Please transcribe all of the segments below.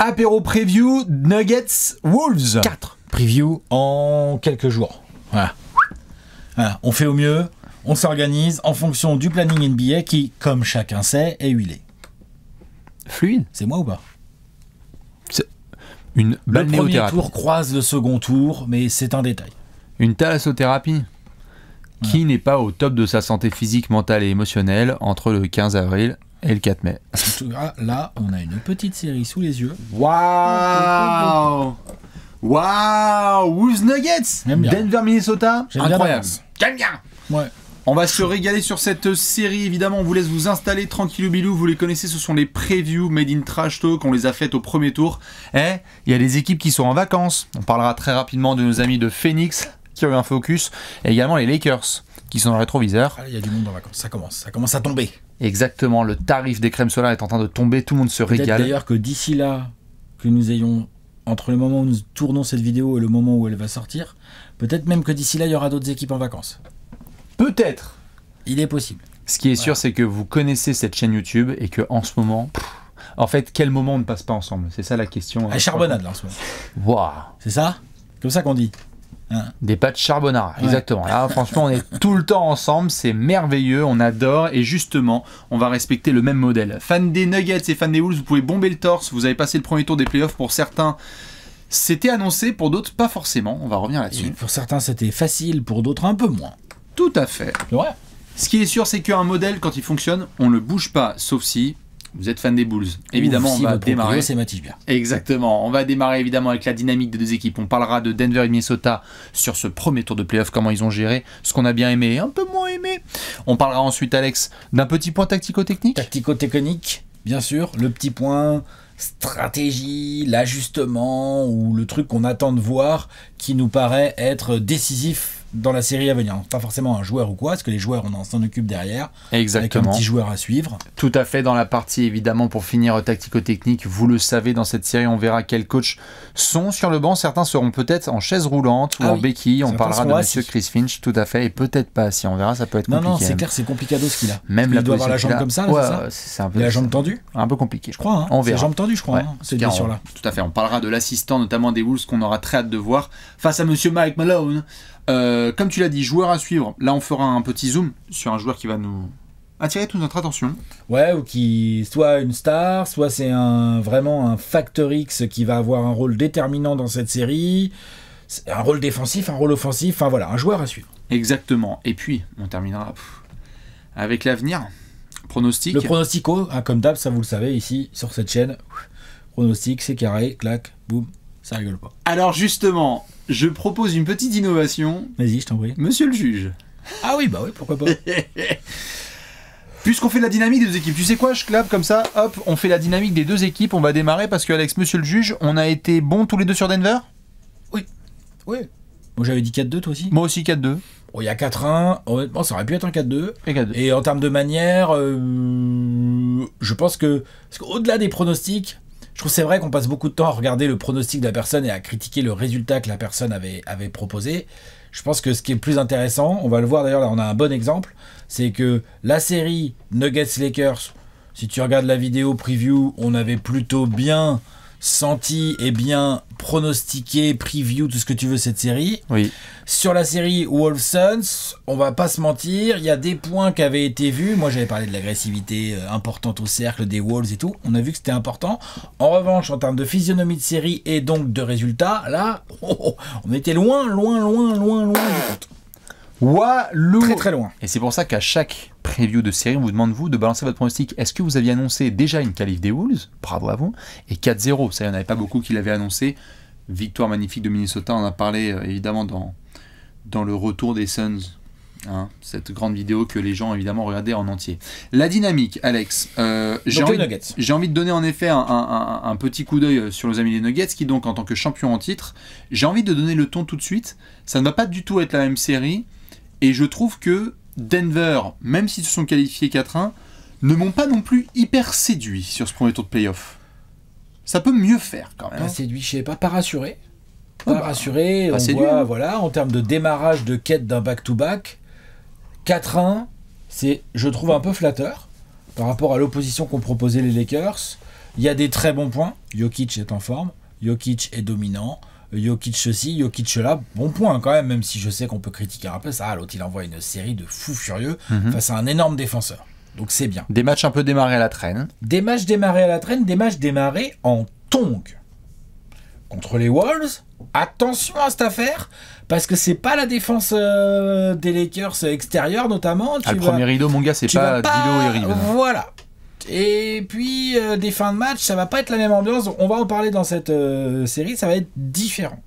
Apéro preview Nuggets Wolves. 4 preview en quelques jours. Voilà. On fait au mieux, on s'organise en fonction du planning NBA qui, comme chacun sait, est huilé. Fluide. C'est moi ou pas? Une Le premier tour croise le second tour, mais c'est un détail. Une thalassothérapie qui n'est pas au top de sa santé physique, mentale et émotionnelle entre le 15 avril et le 4 mai. En tout cas, là, on a une petite série sous les yeux. Waouh! Waouh! Wolves Nuggets! Denver, Minnesota. Incroyable. J'aime bien! Ouais. On va se régaler sur cette série, évidemment, on vous laisse vous installer tranquillou bilou, vous les connaissez, ce sont les previews Made in Trash Talk, on les a faites au premier tour. Il y a des équipes qui sont en vacances, on parlera très rapidement de nos amis de Phoenix, qui ont eu un focus, et également les Lakers, qui sont dans le rétroviseur. Il y a du monde en vacances, ça commence à tomber. Exactement, le tarif des crèmes solaires est en train de tomber, tout le monde se régale. D'ailleurs que d'ici là, que nous ayons, entre le moment où nous tournons cette vidéo et le moment où elle va sortir, peut-être même que d'ici là, il y aura d'autres équipes en vacances. Peut-être. Il est possible. Ce qui est sûr, c'est que vous connaissez cette chaîne YouTube et que en ce moment, en fait, quel moment on ne passe pas ensemble? C'est ça la question. À charbonnade là en ce moment. Waouh. C'est ça? Comme ça qu'on dit. Des pâtes charbonnara, exactement. Là, franchement, on est tout le temps ensemble, c'est merveilleux, on adore. Et justement, on va respecter le même modèle. Fan des Nuggets et fan des Wolves, vous pouvez bomber le torse. Vous avez passé le premier tour des playoffs. Pour certains, c'était annoncé, pour d'autres, pas forcément. On va revenir là-dessus. Pour certains, c'était facile, pour d'autres, un peu moins. Tout à fait. Ouais. Ce qui est sûr, c'est qu'un modèle, quand il fonctionne, on ne le bouge pas, sauf si vous êtes fan des Bulls. Évidemment, on va démarrer. C'est Matisse Biard. Exactement. On va démarrer évidemment avec la dynamique des deux équipes. On parlera de Denver et Minnesota sur ce premier tour de playoff, comment ils ont géré, ce qu'on a bien aimé et un peu moins aimé. On parlera ensuite, Alex, d'un petit point tactico-technique. Tactico-technique, bien sûr. Le petit point stratégie, l'ajustement ou le truc qu'on attend de voir qui nous paraît être décisif dans la série à venir. Pas forcément un joueur ou quoi, parce que les joueurs, on s'en occupe derrière. Exactement. Avec un petit joueur à suivre. Tout à fait, dans la partie, évidemment, pour finir tactico-technique, vous le savez, dans cette série, on verra quels coachs sont sur le banc. Certains seront peut-être en chaise roulante ou en béquille. On parlera de monsieur Chris Finch, tout à fait, et peut-être pas si on verra, ça peut être compliqué. Non, c'est clair, c'est complicado ce qu'il a. Même il doit avoir la jambe comme ça, là, c'est un peu, il a la jambe tendue. Un peu compliqué. Je crois, hein. On verra. La jambe tendue, je crois, cette blessure-là. Tout à fait, on parlera de l'assistant, notamment des Wolves, qu'on aura très hâte de voir face à monsieur Mike Malone. Comme tu l'as dit, joueur à suivre. Là, on fera un petit zoom sur un joueur qui va nous attirer toute notre attention. Ouais, ou qui soit une star, soit c'est vraiment un facteur X qui va avoir un rôle déterminant dans cette série. Un rôle défensif, un rôle offensif. Enfin voilà, un joueur à suivre. Exactement. Et puis, on terminera avec l'avenir. Pronostic. Le pronostico, comme d'hab, ça vous le savez ici sur cette chaîne. Pronostic, c'est carré, clac, boum, ça rigole pas. Alors justement, je propose une petite innovation. Vas-y, je t'en prie. Monsieur le juge. Ah oui, bah oui, pourquoi pas. Puisqu'on fait la dynamique des deux équipes, tu sais quoi, je clappe comme ça, hop, on fait la dynamique des deux équipes, on va démarrer parce que Alex, monsieur le juge, on a été bons tous les deux sur Denver? Oui. Oui. Moi j'avais dit 4-2, toi aussi? Moi aussi 4-2. Oh, il y a 4-1, honnêtement ça aurait pu être un 4-2. Et en termes de manière, je pense que, parce qu'au-delà des pronostics, je trouve que c'est vrai qu'on passe beaucoup de temps à regarder le pronostic de la personne et à critiquer le résultat que la personne avait proposé. Je pense que ce qui est le plus intéressant, on va le voir d'ailleurs, là on a un bon exemple, c'est que la série Nuggets-Lakers, si tu regardes la vidéo preview, on avait plutôt bien senti et bien pronostiqué, preview, tout ce que tu veux cette série. Oui. Sur la série Wolves-Suns, on va pas se mentir, il y a des points qui avaient été vus. Moi j'avais parlé de l'agressivité importante au cercle des Wolves et tout, on a vu que c'était important. En revanche, en termes de physionomie de série et donc de résultats, là, on était loin du compte. Walou. Très très loin. Et c'est pour ça qu'à chaque preview de série, on vous demande de balancer votre pronostic. Est-ce que vous aviez annoncé déjà une qualif des Wolves? Bravo à vous. Et 4-0, ça, il n'y en avait pas beaucoup qui l'avaient annoncé. Victoire magnifique de Minnesota, on en a parlé évidemment dans le retour des Suns. Hein, cette grande vidéo que les gens évidemment regardaient en entier. La dynamique, Alex. J'ai envie de donner en effet un petit coup d'œil sur nos amis des Nuggets qui donc en tant que champion en titre, j'ai envie de donner le ton tout de suite. Ça ne va pas du tout être la même série. Et je trouve que Denver, même s'ils se sont qualifiés 4-1, ne m'ont pas non plus hyper séduit sur ce premier tour de playoff. Ça peut mieux faire quand même. Pas séduit, je sais pas rassuré. Pas rassuré, pas on séduit, voit, voilà, en termes de démarrage de quête d'un back-to-back, 4-1, c'est, je trouve, un peu flatteur par rapport à l'opposition qu'ont proposé les Lakers. Il y a des très bons points. Jokic est en forme. Jokic est dominant. Jokic ceci, Jokic cela. Bon point quand même si je sais qu'on peut critiquer un peu ça. L'autre, il envoie une série de fous furieux face à un énorme défenseur. Donc c'est bien. Des matchs un peu démarrés à la traîne. Des matchs démarrés à la traîne, des matchs démarrés en tongs. Contre les Wolves, attention à cette affaire, parce que c'est pas la défense des Lakers extérieure notamment. Le premier rideau, mon gars, c'est pas Dilo et Rive. Voilà. Et puis, des fins de match, ça va pas être la même ambiance. On va en parler dans cette série, ça va être différent.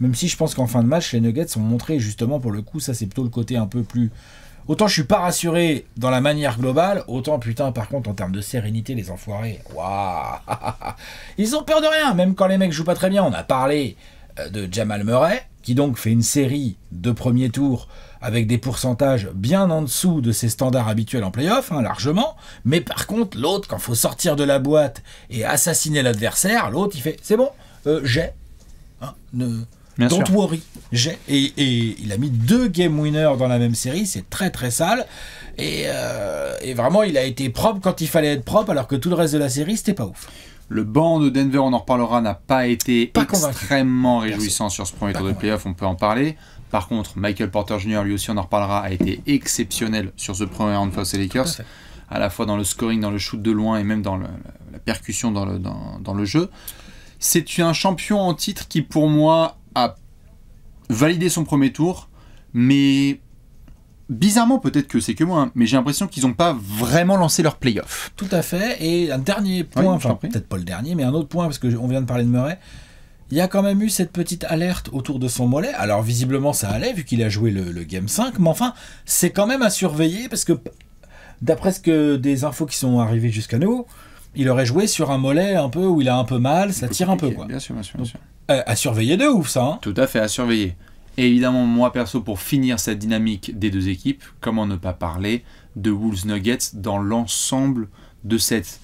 Même si je pense qu'en fin de match, les Nuggets ont montré, justement, pour le coup, ça c'est plutôt le côté un peu plus... Autant je suis pas rassuré dans la manière globale, autant putain par contre en termes de sérénité les enfoirés, waouh, ils ont peur de rien, même quand les mecs jouent pas très bien. On a parlé de Jamal Murray, qui donc fait une série de premier tour avec des pourcentages bien en dessous de ses standards habituels en play-off, largement, mais par contre l'autre, quand faut sortir de la boîte et assassiner l'adversaire, l'autre il fait, c'est bon, j'ai, don't worry, j'ai. Et il a mis 2 game winners dans la même série, c'est très très sale. Et vraiment, il a été propre quand il fallait être propre, alors que tout le reste de la série, c'était pas ouf. Le banc de Denver, on en reparlera, n'a pas été extrêmement réjouissant sur ce premier tour de playoff, on peut en parler. Par contre, Michael Porter Jr., lui aussi, on en reparlera, a été exceptionnel sur ce premier round face aux Lakers, à la fois dans le scoring, dans le shoot de loin et même dans la percussion dans le jeu. C'est un champion en titre qui, pour moi, a validé son premier tour, mais bizarrement, peut-être que c'est que moi, mais j'ai l'impression qu'ils n'ont pas vraiment lancé leur play-off. Tout à fait, et un dernier point, enfin peut-être pas le dernier, mais un autre point, parce qu'on vient de parler de Murray, il y a quand même eu cette petite alerte autour de son mollet. Alors visiblement ça allait, vu qu'il a joué le Game 5, mais enfin, c'est quand même à surveiller, parce que d'après des infos qui sont arrivées jusqu'à nous, il aurait joué sur un mollet un peu où il a un peu mal, ça tire un peu, quoi. Bien sûr, bien sûr, bien sûr. À surveiller de ouf, ça. Tout à fait, à surveiller. Et évidemment, moi perso, pour finir cette dynamique des deux équipes, comment ne pas parler de Wolves Nuggets dans l'ensemble de cette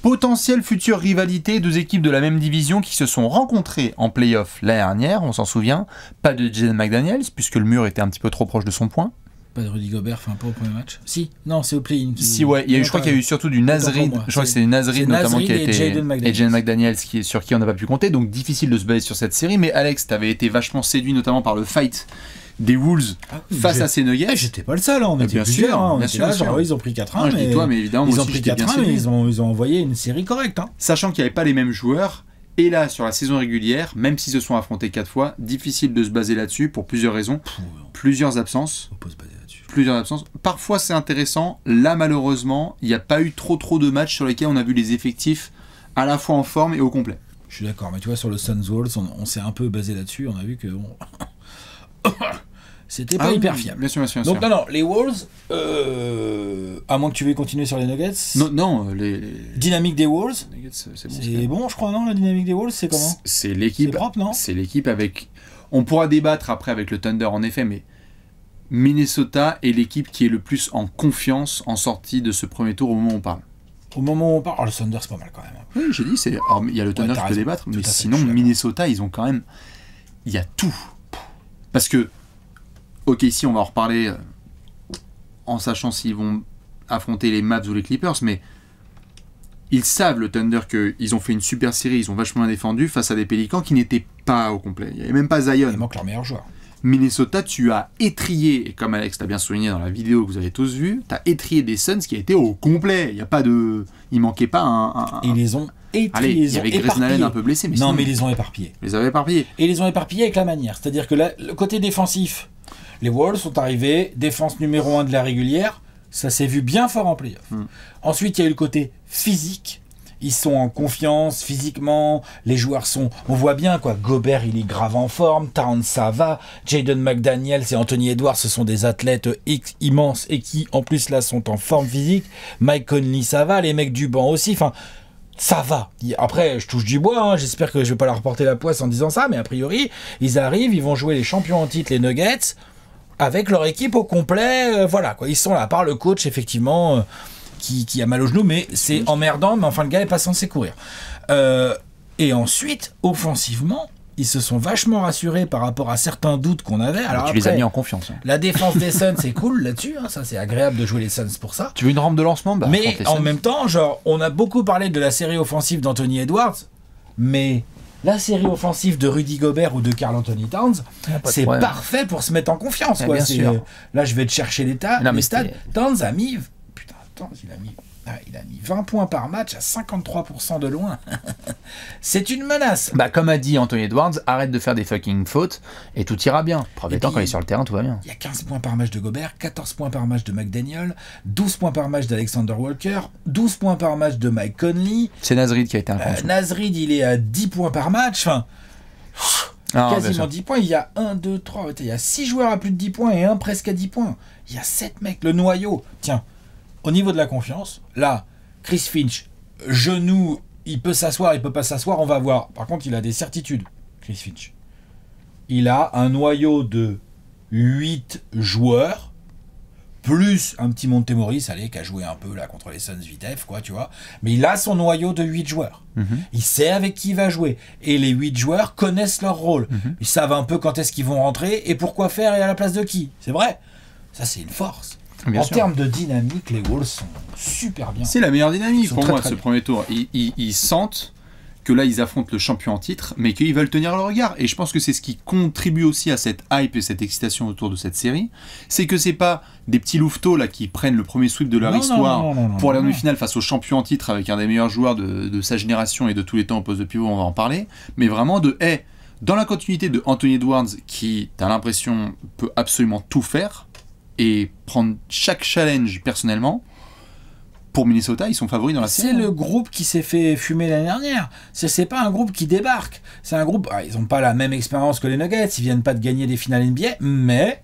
potentielle future rivalité, 2 équipes de la même division qui se sont rencontrées en play-off l'année dernière, on s'en souvient. Pas de Jaden McDaniels, puisque le mur était un petit peu trop proche de son point. Pas de Rudy Gobert, enfin pas au premier match. Si, non, c'est au play-in. Si, ouais, je crois qu'il y a eu surtout du Nasrid. Je crois que c'est Nasrid notamment qui a été. Et Jaden McDaniels, sur qui on n'a pas pu compter. Donc difficile de se baser sur cette série. Mais Alex, t'avais été vachement séduit notamment par le fight des Wolves face à ces Nuggets. J'étais pas le seul, on était plusieurs. On était là, genre, ils ont pris 4-1. Je dis toi, mais évidemment, ils ont pris 4-1, mais ils ont envoyé une série correcte. Sachant qu'il n'y avait pas les mêmes joueurs. Et là, sur la saison régulière, même s'ils se sont affrontés 4 fois, difficile de se baser là-dessus pour plusieurs raisons. Plusieurs absences. Parfois, c'est intéressant. Là, malheureusement, il n'y a pas eu trop de matchs sur lesquels on a vu les effectifs à la fois en forme et au complet. Je suis d'accord, mais tu vois, sur le Suns Wolves, on s'est un peu basé là-dessus. On a vu que c'était pas hyper fiable. Bien sûr. Donc, non, les Wolves, à moins que tu veuilles continuer sur les Nuggets. Non, dynamique des Wolves. C'est bon, je crois, non, la dynamique des Wolves, c'est comment? C'est l'équipe. C'est propre, non? C'est l'équipe avec. On pourra débattre après avec le Thunder, en effet, mais Minnesota est l'équipe qui est le plus en confiance en sortie de ce premier tour au moment où on parle. Au moment où on parle, le Thunder c'est pas mal quand même. Oui, j'ai dit, il y a le Thunder qui peut débattre, mais sinon Minnesota, ils ont quand même, il y a tout. Parce que, ok, ici on va en reparler en sachant s'ils vont affronter les Mavs ou les Clippers, mais ils savent, le Thunder, qu'ils ont fait une super série, ils ont vachement bien défendu face à des Pélicans qui n'étaient pas au complet. Il n'y avait même pas Zion. Il manque leur meilleur joueur. Minnesota, tu as étrié, et comme Alex l'a bien souligné dans la vidéo que vous avez tous vue, tu as étrié des Suns qui étaient au complet. Il manquait pas un... Ils les ont étriés. Allez, il y avait Grayson Allen un peu blessé, mais non, mais ils les ont éparpillés. Ils les avaient éparpillés. Et ils les ont éparpillés avec la manière. C'est-à-dire que le côté défensif, les Wolves sont arrivés, défense numéro 1 de la régulière, ça s'est vu bien fort en play-off. Ensuite, il y a eu le côté physique. Ils sont en confiance physiquement, les joueurs sont... On voit bien, quoi. Gobert, il est grave en forme, Towns, ça va, Jaden McDaniels et Anthony Edwards, ce sont des athlètes immenses et qui, en plus, là, sont en forme physique. Mike Conley, ça va, les mecs du banc aussi, enfin... Ça va. Après, je touche du bois, j'espère que je vais pas leur reporter la poisse en disant ça, mais a priori, ils arrivent, ils vont jouer les champions en titre, les Nuggets, avec leur équipe au complet, voilà, quoi. Ils sont là, à part le coach, effectivement... Qui a mal au genou, mais c'est emmerdant, mais enfin le gars est pas censé courir. Et ensuite, offensivement, ils se sont vachement rassurés par rapport à certains doutes qu'on avait. Alors tu les as mis en confiance. Hein. La défense des Suns, c'est cool là-dessus. Hein, ça, c'est agréable de jouer les Suns pour ça. Tu veux une rampe de lancement? Mais en même temps, genre, on a beaucoup parlé de la série offensive d'Anthony Edwards, mais la série offensive de Rudy Gobert ou de Karl Anthony Towns, c'est parfait pour se mettre en confiance. Quoi. Là, je vais te chercher les stades. Towns a mis... Putain, Towns, il a mis 20 points par match à 53% de loin. C'est une menace. Comme a dit Anthony Edwards, arrête de faire des fucking fautes et tout ira bien. Preuve étant, quand il est sur le terrain, tout va bien. Il y a 15 points par match de Gobert, 14 points par match de McDaniel, 12 points par match d'Alexander Walker, 12 points par match de Mike Conley. C'est Naz Reid qui a été incroyable. Naz Reid, il est à 10 points par match. Enfin, quasiment 10 points. Il y a 1, 2, 3. Il y a 6 joueurs à plus de 10 points et un presque à 10 points. Il y a 7 mecs. Le noyau. Tiens. Au niveau de la confiance, là, Chris Finch, genou, il peut s'asseoir, il peut pas s'asseoir, on va voir. Par contre, il a des certitudes, Chris Finch. Il a un noyau de 8 joueurs, plus un petit Montemoris, qui a joué un peu là contre les Suns Vitef, quoi, tu vois. Mais il a son noyau de 8 joueurs. Il sait avec qui il va jouer. Et les 8 joueurs connaissent leur rôle. Ils savent un peu quand est-ce qu'ils vont rentrer et pourquoi faire et à la place de qui. C'est vrai. Ça, c'est une force. En termes de dynamique, les Wolves sont super bien. C'est la meilleure dynamique pour moi de ce premier tour. Ils sentent que là, ils affrontent le champion en titre, mais qu'ils veulent tenir le regard. Et je pense que c'est ce qui contribue aussi à cette hype et cette excitation autour de cette série. C'est que c'est pas des petits louveteaux là, qui prennent le premier sweep de leur histoire pour aller en demi-finale face au champion en titre avec un des meilleurs joueurs de sa génération et de tous les temps au poste de pivot, on va en parler. Mais vraiment dans la continuité de Anthony Edwards, qui, t'as l'impression, peut absolument tout faire, et prendre chaque challenge personnellement, pour Minnesota, ils sont favoris dans la série. C'est le groupe qui s'est fait fumer l'année dernière. C'est pas un groupe qui débarque. C'est un groupe... ils n'ont pas la même expérience que les Nuggets, ils viennent pas de gagner des finales NBA, mais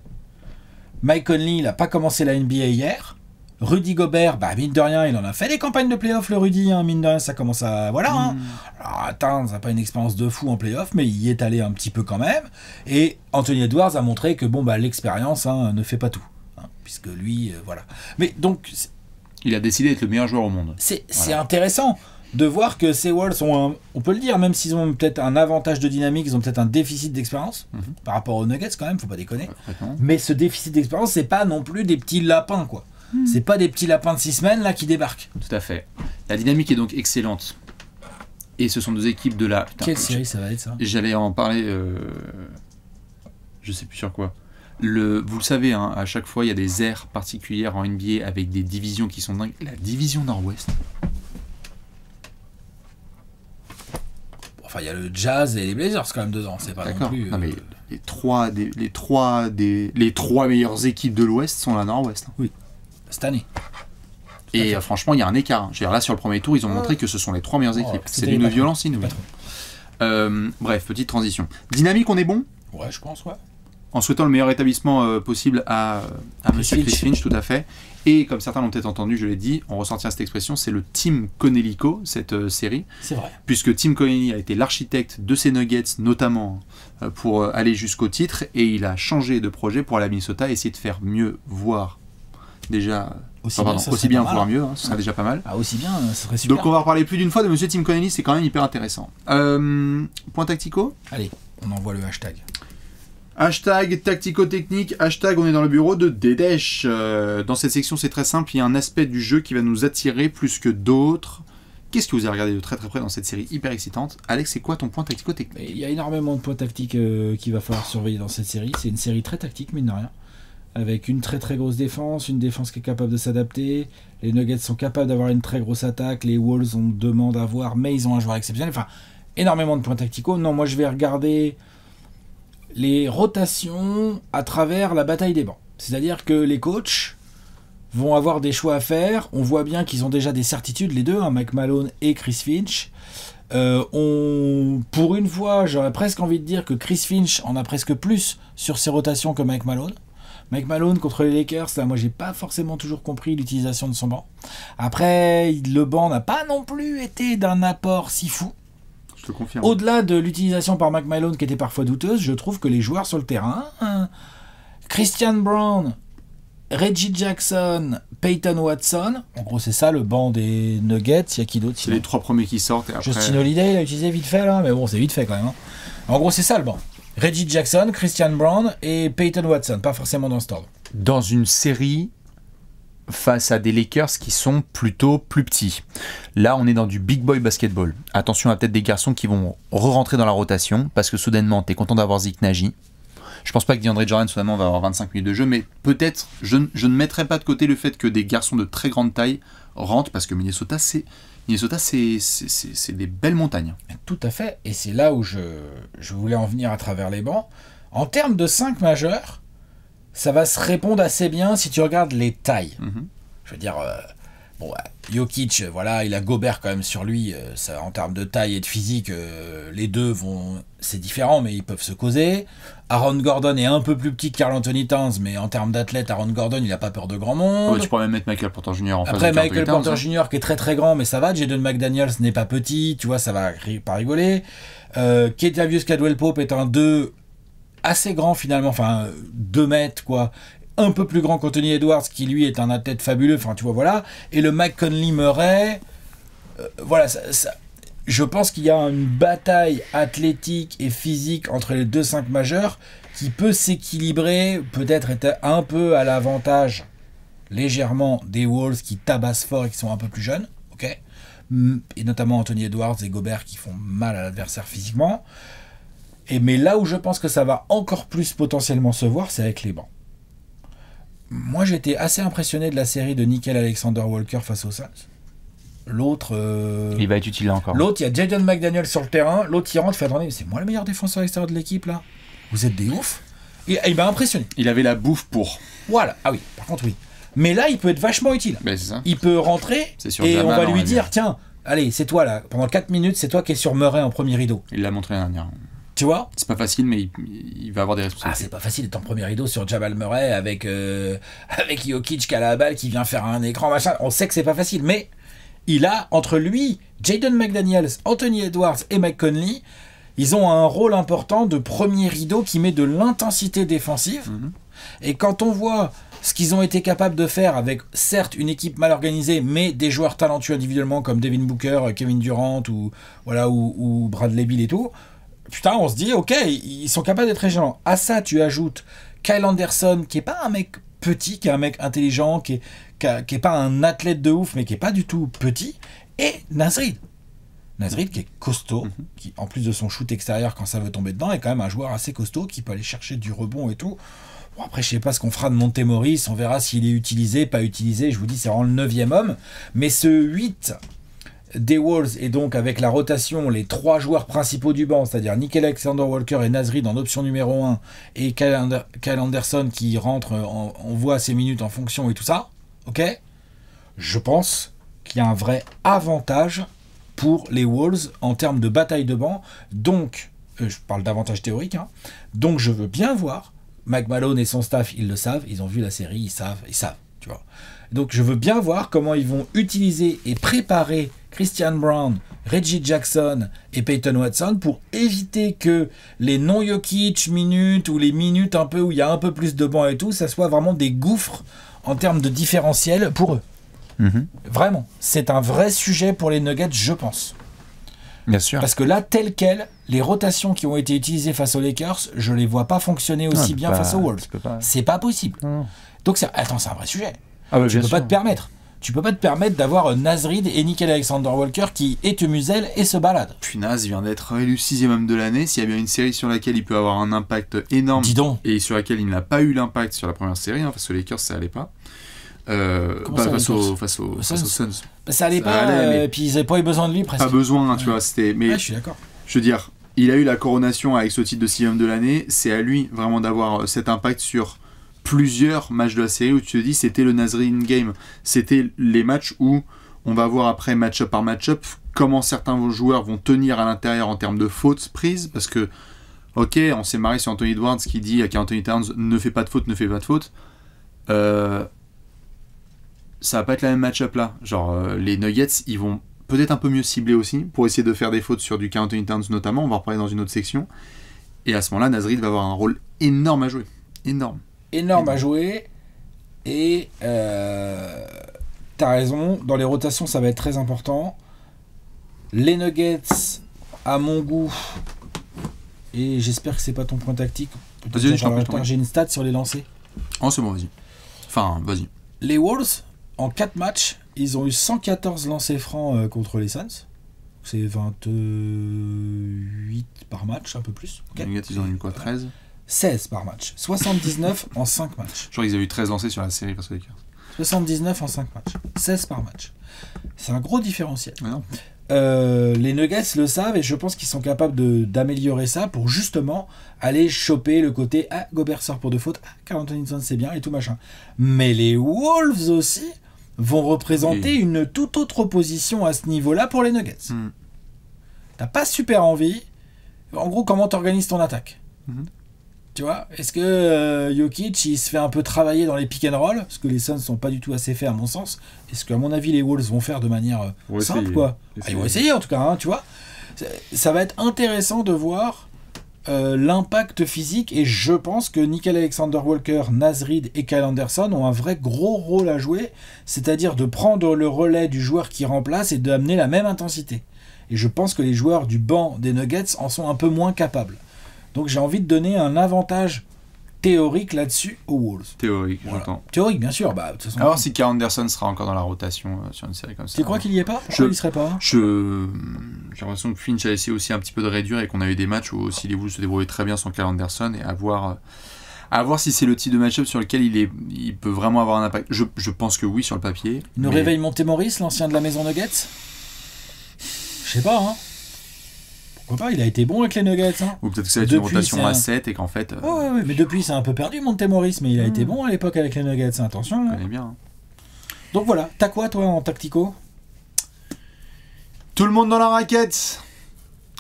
Mike Conley, il n'a pas commencé la NBA hier. Rudy Gobert, mine de rien, il en a fait des campagnes de playoff, le Rudy, hein, mine de rien, ça commence à... Voilà, hein. Alors, attends, ça n'a pas une expérience de fou en playoff, mais il y est allé un petit peu quand même. Et Anthony Edwards a montré que, l'expérience ne fait pas tout. Puisque lui, voilà. Mais donc... Il a décidé d'être le meilleur joueur au monde. C'est intéressant de voir que ces Wolves ont, on peut le dire, même s'ils ont peut-être un avantage de dynamique, ils ont peut-être un déficit d'expérience par rapport aux Nuggets quand même, faut pas déconner. Mais ce déficit d'expérience, c'est pas non plus des petits lapins, quoi. C'est pas des petits lapins de 6 semaines là qui débarquent. Tout à fait. La dynamique est donc excellente. Et ce sont deux équipes de la... Quelle série ça va être, ça? J'allais en parler... Je sais plus sur quoi. Vous le savez, hein, à chaque fois, il y a des aires particulières en NBA avec des divisions qui sont dingues. La division Nord-Ouest. Enfin, il y a le Jazz et les Blazers quand même dedans. C'est pas non plus... Non, mais les trois meilleures équipes de l'Ouest sont la Nord-Ouest. Oui, cette année. Et franchement, il y a un écart. Je veux dire, là, sur le premier tour, ils ont montré que ce sont les 3 meilleures équipes. C'est d'une violence inouïe. Bref, petite transition. Dynamique, on est bon? Ouais, je pense, ouais. En souhaitant le meilleur établissement possible à Monsieur Chris Finch, tout à fait. Et comme certains l'ont peut-être entendu, je l'ai dit, on ressortira cette expression, c'est le Team Connellyco, cette série. C'est vrai. Puisque Tim Connelly a été l'architecte de ces Nuggets, notamment pour aller jusqu'au titre, et il a changé de projet pour aller à Minnesota, essayer de faire mieux, voire déjà... Aussi bien, voire mieux, ce serait déjà pas mal. Ah, aussi bien, ce serait super. Donc on va reparler plus d'une fois de Monsieur Tim Connelly, c'est quand même hyper intéressant. Point tactico? Allez, on envoie le hashtag. Hashtag tactico-technique, hashtag on est dans le bureau de Dédèche. Dans cette section, c'est très simple, il y a un aspect du jeu qui va nous attirer plus que d'autres. Qu'est-ce que vous avez regardé de très très près dans cette série hyper excitante? Alex, c'est quoi ton point tactico-technique? Il y a énormément de points tactiques qu'il va falloir surveiller dans cette série. C'est une série très tactique, mine de rien. Avec une très très grosse défense, une défense qui est capable de s'adapter. Les Nuggets sont capables d'avoir une très grosse attaque. Les Wolves ont demande à voir, mais ils ont un joueur exceptionnel. Enfin, énormément de points tacticaux. Non, moi je vais regarder les rotations à travers la bataille des bancs. C'est-à-dire que les coachs vont avoir des choix à faire. On voit bien qu'ils ont déjà des certitudes, les deux, Mike Malone et Chris Finch. Pour une fois, j'aurais presque envie de dire que Chris Finch en a presque plus sur ses rotations que Mike Malone. Mike Malone contre les Lakers, là, moi j'ai pas forcément toujours compris l'utilisation de son banc. Après, le banc n'a pas non plus été d'un apport si fou. Je te confirme. Au-delà de l'utilisation par Mike Malone qui était parfois douteuse, je trouve que les joueurs sur le terrain, Christian Brown Reggie Jackson, Peyton Watson. En gros, c'est ça le banc des Nuggets. Il y a qui d'autre? C'est les 3 premiers qui sortent. Et après... Justin Holiday, il a utilisé vite fait là, mais bon, c'est vite fait quand même. Hein. En gros, c'est ça le banc. Reggie Jackson, Christian Brown et Peyton Watson. Pas forcément dans ce ordre. Dans une série face à des Lakers qui sont plutôt plus petits. Là, on est dans du big boy basketball. Attention à peut-être des garçons qui vont re-rentrer dans la rotation parce que soudainement, t'es content d'avoir Zeke Nagy. Je pense pas que DeAndre Jordan soudainement va avoir 25 minutes de jeu, mais peut-être, je ne mettrai pas de côté le fait que des garçons de très grande taille rentrent parce que Minnesota, c'est des belles montagnes. Tout à fait, et c'est là où je voulais en venir à travers les bancs. En termes de 5 majeurs, ça va se répondre assez bien si tu regardes les tailles. Je veux dire, Jokic, voilà, il a Gobert quand même sur lui. Ça, en termes de taille et de physique, les deux c'est différent, mais ils peuvent se causer. Aaron Gordon est un peu plus petit que Karl Anthony Towns, mais en termes d'athlète, Aaron Gordon, il n'a pas peur de grand monde. Ouais, tu pourrais même mettre Michael Porter Jr. en face. Après, Michael Porter Jr. qui est très très grand, mais ça va. Jaden McDaniels n'est pas petit, tu vois, ça va pas rigoler. Kentavious Caldwell-Pope est un 2 assez grand finalement, enfin 2 mètres quoi. Un peu plus grand qu'Anthony Edwards, qui lui est un athlète fabuleux, enfin tu vois, voilà. Et le McConley Murray, voilà, je pense qu'il y a une bataille athlétique et physique entre les 2-5 majeurs qui peut s'équilibrer, peut-être être un peu à l'avantage légèrement des Wolves qui tabassent fort et qui sont un peu plus jeunes, ok, et notamment Anthony Edwards et Gobert qui font mal à l'adversaire physiquement. Mais là où je pense que ça va encore plus potentiellement se voir, c'est avec les bancs. Moi, j'étais assez impressionné de la série de Nickel Alexander-Walker face aux Suns. L'autre... il va être utile là encore. L'autre, il y a Jaden McDaniel sur le terrain. L'autre, il rentre, il fait attendez, mais c'est moi le meilleur défenseur extérieur de l'équipe, là. Vous êtes des oufs. Et il m'a impressionné. Il avait la bouffe pour. Voilà. Ah oui, par contre, oui. Mais là, il peut être vachement utile. Ben, c'est ça. Il peut rentrer et on va lui dire, tiens, allez, c'est toi, là. Pendant 4 minutes, c'est toi qui es sur Murray en premier rideau. Il l'a montré l'année dernière. Tu vois, c'est pas facile, mais il va avoir des responsabilités. Ah, c'est pas facile d'être en premier rideau sur Jamal Murray avec Jokic qui a la balle, qui vient faire un écran, machin. On sait que c'est pas facile, mais il a, entre lui, Jaden McDaniels, Anthony Edwards et Mike Conley, ils ont un rôle important de premier rideau qui met de l'intensité défensive. Et quand on voit ce qu'ils ont été capables de faire avec, certes, une équipe mal organisée, mais des joueurs talentueux individuellement comme Devin Booker, Kevin Durant ou Bradley Beal et tout, putain, on se dit, ok, ils sont capables d'être régionaux. À ça, tu ajoutes Kyle Anderson, qui est pas un mec petit, qui est un mec intelligent, qui est pas un athlète de ouf, mais qui est pas du tout petit, et Naz Reid. Naz Reid qui est costaud, qui, en plus de son shoot extérieur quand ça veut tomber dedans, est quand même un joueur assez costaud, qui peut aller chercher du rebond et tout. Bon, après, je sais pas ce qu'on fera de Monte Morris, on verra s'il est utilisé, pas utilisé, je vous dis, c'est vraiment le 9e homme, mais ce 8... des Wolves, et donc avec la rotation, les 3 joueurs principaux du banc, c'est-à-dire Nickel Alexander-Walker et Naz Reid en option numéro 1, et Kyle Anderson qui rentre, on voit ses minutes en fonction et tout ça, ok, je pense qu'il y a un vrai avantage pour les Wolves en termes de bataille de banc, donc, je parle d'avantage théorique, hein, donc je veux bien voir, Mike Malone et son staff, ils le savent, ils ont vu la série, ils savent, tu vois. Donc je veux bien voir comment ils vont utiliser et préparer Christian Brown, Reggie Jackson et Peyton Watson pour éviter que les non-Jokic minutes ou les minutes un peu où il y a un peu plus de banc et tout, ça soit vraiment des gouffres en termes de différentiel pour eux. Vraiment, c'est un vrai sujet pour les Nuggets, je pense. Bien sûr. Parce que là, tel quel, les rotations qui ont été utilisées face aux Lakers, je les vois pas fonctionner aussi bien face aux Wolves. C'est pas possible. Donc c'est un vrai sujet. Ah bah, tu peux pas te permettre. Tu peux pas te permettre d'avoir Naz Reid et Nickel Alexander-Walker qui est muselle et se balade. Puis Naz vient d'être élu 6e homme de l'année. S'il y a bien une série sur laquelle il peut avoir un impact énorme et sur laquelle il n'a pas eu l'impact sur la première série, hein, face aux Lakers, ça allait pas. Face aux Suns. Ça allait pas, puis ils n'avaient pas eu besoin de lui presque. Pas besoin, hein, tu vois. Mais je suis d'accord. Je veux dire, il a eu la coronation avec ce titre de 6e homme de l'année. C'est à lui vraiment d'avoir cet impact sur plusieurs matchs de la série où tu te dis c'était le Naz Reid game, c'était les matchs où on va voir après match-up par match-up comment certains joueurs vont tenir à l'intérieur en termes de fautes prises, parce que ok, on s'est marré sur Anthony Edwards qui dit à Anthony Towns ne fais pas de faute, ça va pas être la même match-up là, genre les Nuggets ils vont peut-être un peu mieux cibler aussi pour essayer de faire des fautes sur du Anthony Towns notamment, on va en reparler dans une autre section, et à ce moment-là Naz Reid va avoir un rôle énorme à jouer, énorme à jouer. Et t'as raison, dans les rotations, ça va être très important. Les Nuggets, à mon goût, et j'espère que c'est pas ton point tactique. Vas-y, j'ai une stat sur les lancers. Oh, c'est bon, vas-y. Enfin, vas-y. Les Wolves, en 4 matchs, ils ont eu 114 lancers francs contre les Suns. C'est 28 par match, un peu plus. Les Nuggets, ils ont eu quoi, 13 16 par match. 79 en 5 matchs. Je crois qu'ils avaient eu 13 lancés sur la série face aux Lakers. 79 en 5 matchs. 16 par match. C'est un gros différentiel. Ah non. Les Nuggets le savent et je pense qu'ils sont capables d'améliorer ça pour justement aller choper le côté Gobert sort pour 2 fautes, Karl Anthony Towns c'est bien et tout machin. Mais les Wolves aussi vont représenter une toute autre opposition à ce niveau-là pour les Nuggets. T'as pas super envie. En gros, comment t'organises ton attaque? Tu vois, est-ce que Jokic il se fait un peu travailler dans les pick and roll, parce que les Suns sont pas du tout assez faits à mon sens. Est-ce qu'à mon avis les Wolves vont faire de manière simple quoi? Ils vont essayer en tout cas, hein, tu vois. Ça va être intéressant de voir l'impact physique et je pense que Nickel Alexander-Walker, Naz Reid et Kyle Anderson ont un vrai gros rôle à jouer, c'est-à-dire de prendre le relais du joueur qui remplace et d'amener la même intensité. Et je pense que les joueurs du banc des Nuggets en sont un peu moins capables. Donc j'ai envie de donner un avantage théorique là-dessus aux Wolves. Théorique, j'entends. Théorique, bien sûr. Bah, de toute façon, alors si Kyle Anderson sera encore dans la rotation sur une série comme ça. Tu crois qu'il y est pas? Pourquoi il y serait pas? J'ai l'impression que Finch a essayé aussi un petit peu de réduire et qu'on a eu des matchs où aussi les Wolves se débrouillaient très bien sans Kyle Anderson et à voir si c'est le type de match-up sur lequel il peut vraiment avoir un impact. Je pense que oui sur le papier. Il nous réveille Montemoris, l'ancien de la maison Nuggets? Je sais pas, hein. Pourquoi pas, il a été bon avec les Nuggets. Hein. Ou peut-être que ça va être une rotation à 7 et qu'en fait... Ouais, mais depuis, c'est un peu perdu, Montemoris, mais il a été bon à l'époque avec les Nuggets, attention. Je connais bien. Hein. Donc voilà, t'as quoi, toi, en tactico? Tout le monde dans la raquette.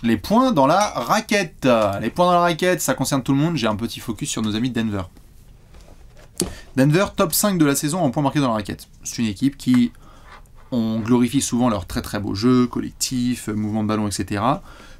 Les points dans la raquette. Les points dans la raquette, ça concerne tout le monde. J'ai un petit focus sur nos amis de Denver. Denver, top 5 de la saison en points marqués dans la raquette. C'est une équipe qui... On glorifie souvent leur très très beau jeu, collectif, mouvement de ballon, etc.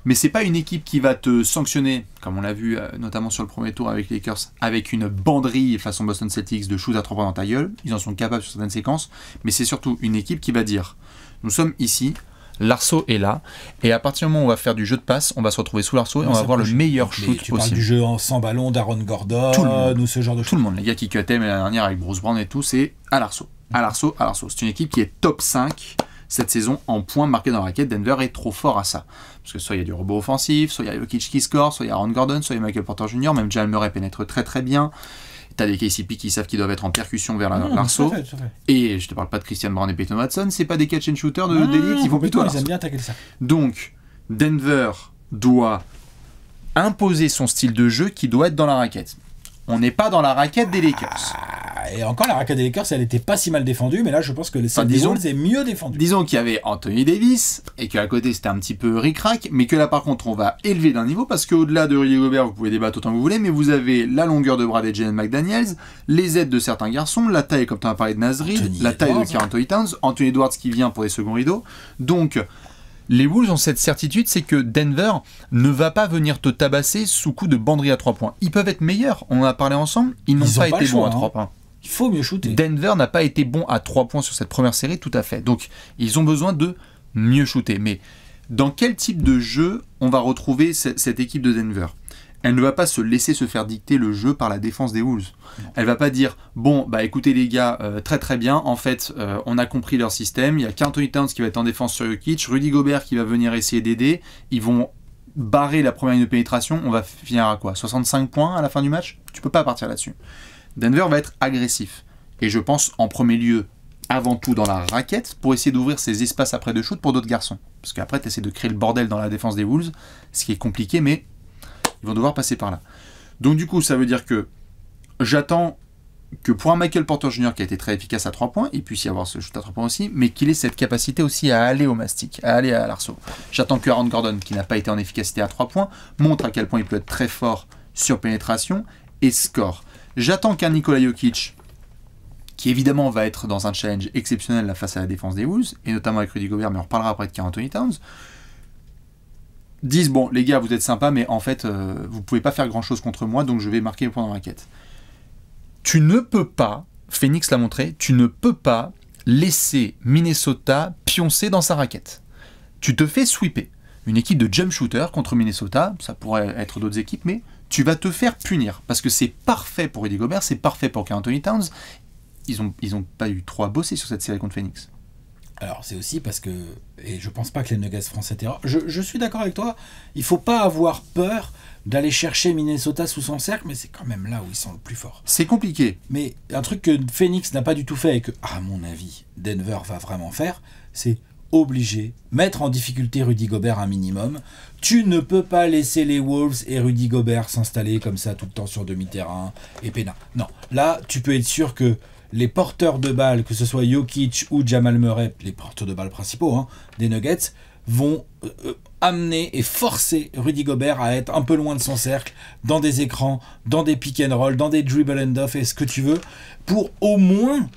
Mais c'est pas une équipe qui va te sanctionner, comme on l'a vu notamment sur le premier tour avec les Lakers, avec une banderie façon Boston Celtics de shoot à 3 points dans ta gueule. Ils en sont capables sur certaines séquences. Mais c'est surtout une équipe qui va dire, nous sommes ici, l'arceau est là, et à partir du moment où on va faire du jeu de passe, on va se retrouver sous l'arceau et on va avoir le meilleur shoot possible. Tu parles du jeu sans ballon d'Aaron Gordon ou ce genre de choses. Tout le monde, les gars qui cutaient l'année dernière avec Bruce Brown et tout, c'est à l'arceau. À l'arceau. C'est une équipe qui est top 5 cette saison en points marqués dans la raquette. Denver est trop fort à ça. Parce que soit il y a du rebond offensif, soit il y a Jokic qui score, soit il y a Aaron Gordon, soit il y a Michael Porter Jr., même Jamal Murray pénètre très très bien. T'as des KCP qui savent qu'ils doivent être en percussion vers l'arceau. Et je te parle pas de Christian Brown et Peyton Watson, c'est pas des catch and shooters d'élite qui vont plutôt à l'arceau. Ils aiment bien attaquer ça. Donc, Denver doit imposer son style de jeu qui doit être dans la raquette. On n'est pas dans la raquette des Lakers. Et encore, la raquette des Lakers, elle était pas si mal défendue, mais là, je pense que les Wolves est mieux défendue. Disons qu'il y avait Anthony Davis, et qu'à côté, c'était un petit peu ric-rac, mais que là, par contre, on va élever d'un niveau, parce qu'au-delà de Rudy Gobert, vous pouvez débattre autant que vous voulez, mais vous avez la longueur de bras des Jalen McDaniels, les aides de certains garçons, la taille, comme tu as parlé de Naz Reid, la taille de Karl Anthony Towns, Anthony Edwards qui vient pour les seconds rideaux. Donc, les Wolves ont cette certitude, c'est que Denver ne va pas venir te tabasser sous coup de banderie à 3 points. Ils peuvent être meilleurs, on en a parlé ensemble, ils n'ont pas été bons à 3 points. Il faut mieux shooter. Denver n'a pas été bon à 3 points sur cette première série, tout à fait. Donc, ils ont besoin de mieux shooter. Mais dans quel type de jeu on va retrouver cette équipe de Denver? Elle ne va pas se laisser se faire dicter le jeu par la défense des Wolves. Elle va pas dire, bon, bah écoutez les gars, très très bien, en fait, on a compris leur système, il y a Karl Anthony Towns qui va être en défense sur Jokic, Rudy Gobert qui va venir essayer d'aider, ils vont barrer la première ligne de pénétration, on va finir à quoi? 65 points à la fin du match? Tu peux pas partir là-dessus. Denver va être agressif. Et je pense en premier lieu, avant tout dans la raquette, pour essayer d'ouvrir ces espaces après de shoot pour d'autres garçons. Parce qu'après, tu essaies de créer le bordel dans la défense des Wolves, ce qui est compliqué, mais ils vont devoir passer par là. Donc du coup, ça veut dire que j'attends que pour un Michael Porter Jr. qui a été très efficace à 3 points, il puisse y avoir ce shoot à 3 points aussi, mais qu'il ait cette capacité aussi à aller au mastic, à aller à l'arceau. J'attends que Aaron Gordon, qui n'a pas été en efficacité à 3 points, montre à quel point il peut être très fort sur pénétration et score. J'attends qu'un Nikola Jokic, qui évidemment va être dans un challenge exceptionnel là, face à la défense des Wolves, et notamment avec Rudy Gobert, mais on reparlera après de Karl Anthony Towns, disent, bon les gars vous êtes sympas, mais en fait vous pouvez pas faire grand chose contre moi, donc je vais marquer le point dans la raquette. Tu ne peux pas Phoenix l'a montré, tu ne peux pas laisser Minnesota pioncer dans sa raquette. Tu te fais sweeper. Une équipe de jump shooter contre Minnesota, ça pourrait être d'autres équipes, mais tu vas te faire punir. Parce que c'est parfait pour Rudy Gobert, c'est parfait pour Karl Anthony Towns. Ils ont pas eu trop à bosser sur cette série contre Phoenix. Alors c'est aussi parce que, et je pense pas que les Nuggets feront cette erreur, je suis d'accord avec toi, il faut pas avoir peur d'aller chercher Minnesota sous son cercle, mais c'est quand même là où ils sont le plus forts. C'est compliqué. Mais un truc que Phoenix n'a pas du tout fait et que, à mon avis, Denver va vraiment faire, c'est obligé, mettre en difficulté Rudy Gobert un minimum. Tu ne peux pas laisser les Wolves et Rudy Gobert s'installer comme ça tout le temps sur demi-terrain et peinard. Non, là, tu peux être sûr que les porteurs de balles, que ce soit Jokic ou Jamal Murray, les porteurs de balles principaux des Nuggets, vont amener et forcer Rudy Gobert à être un peu loin de son cercle, dans des écrans, dans des pick and roll, dans des dribble and off et ce que tu veux, pour au moins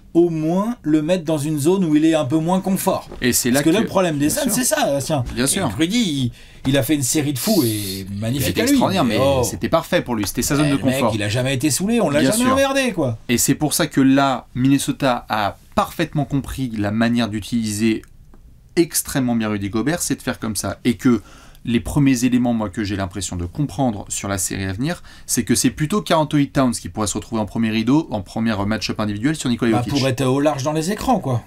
le mettre dans une zone où il est un peu moins confort. Et c'est là Parce que là, le problème des Suns, c'est ça. Tiens. Bien sûr. Rudy, il a fait une série de fous et magnifique à lui. Extraordinaire, mais c'était parfait pour lui. C'était sa zone de confort. Mec, il a jamais été saoulé, on l'a jamais emmerdé, quoi. Et c'est pour ça que là, Minnesota a parfaitement compris la manière d'utiliser extrêmement bien Rudy Gobert, c'est de faire comme ça. Et que les premiers éléments, moi, que j'ai l'impression de comprendre sur la série à venir, c'est que c'est plutôt Karl Anthony Towns qui pourrait se retrouver en premier rideau, en premier match-up individuel sur Nikola Jokic. Pour être au large dans les écrans, quoi.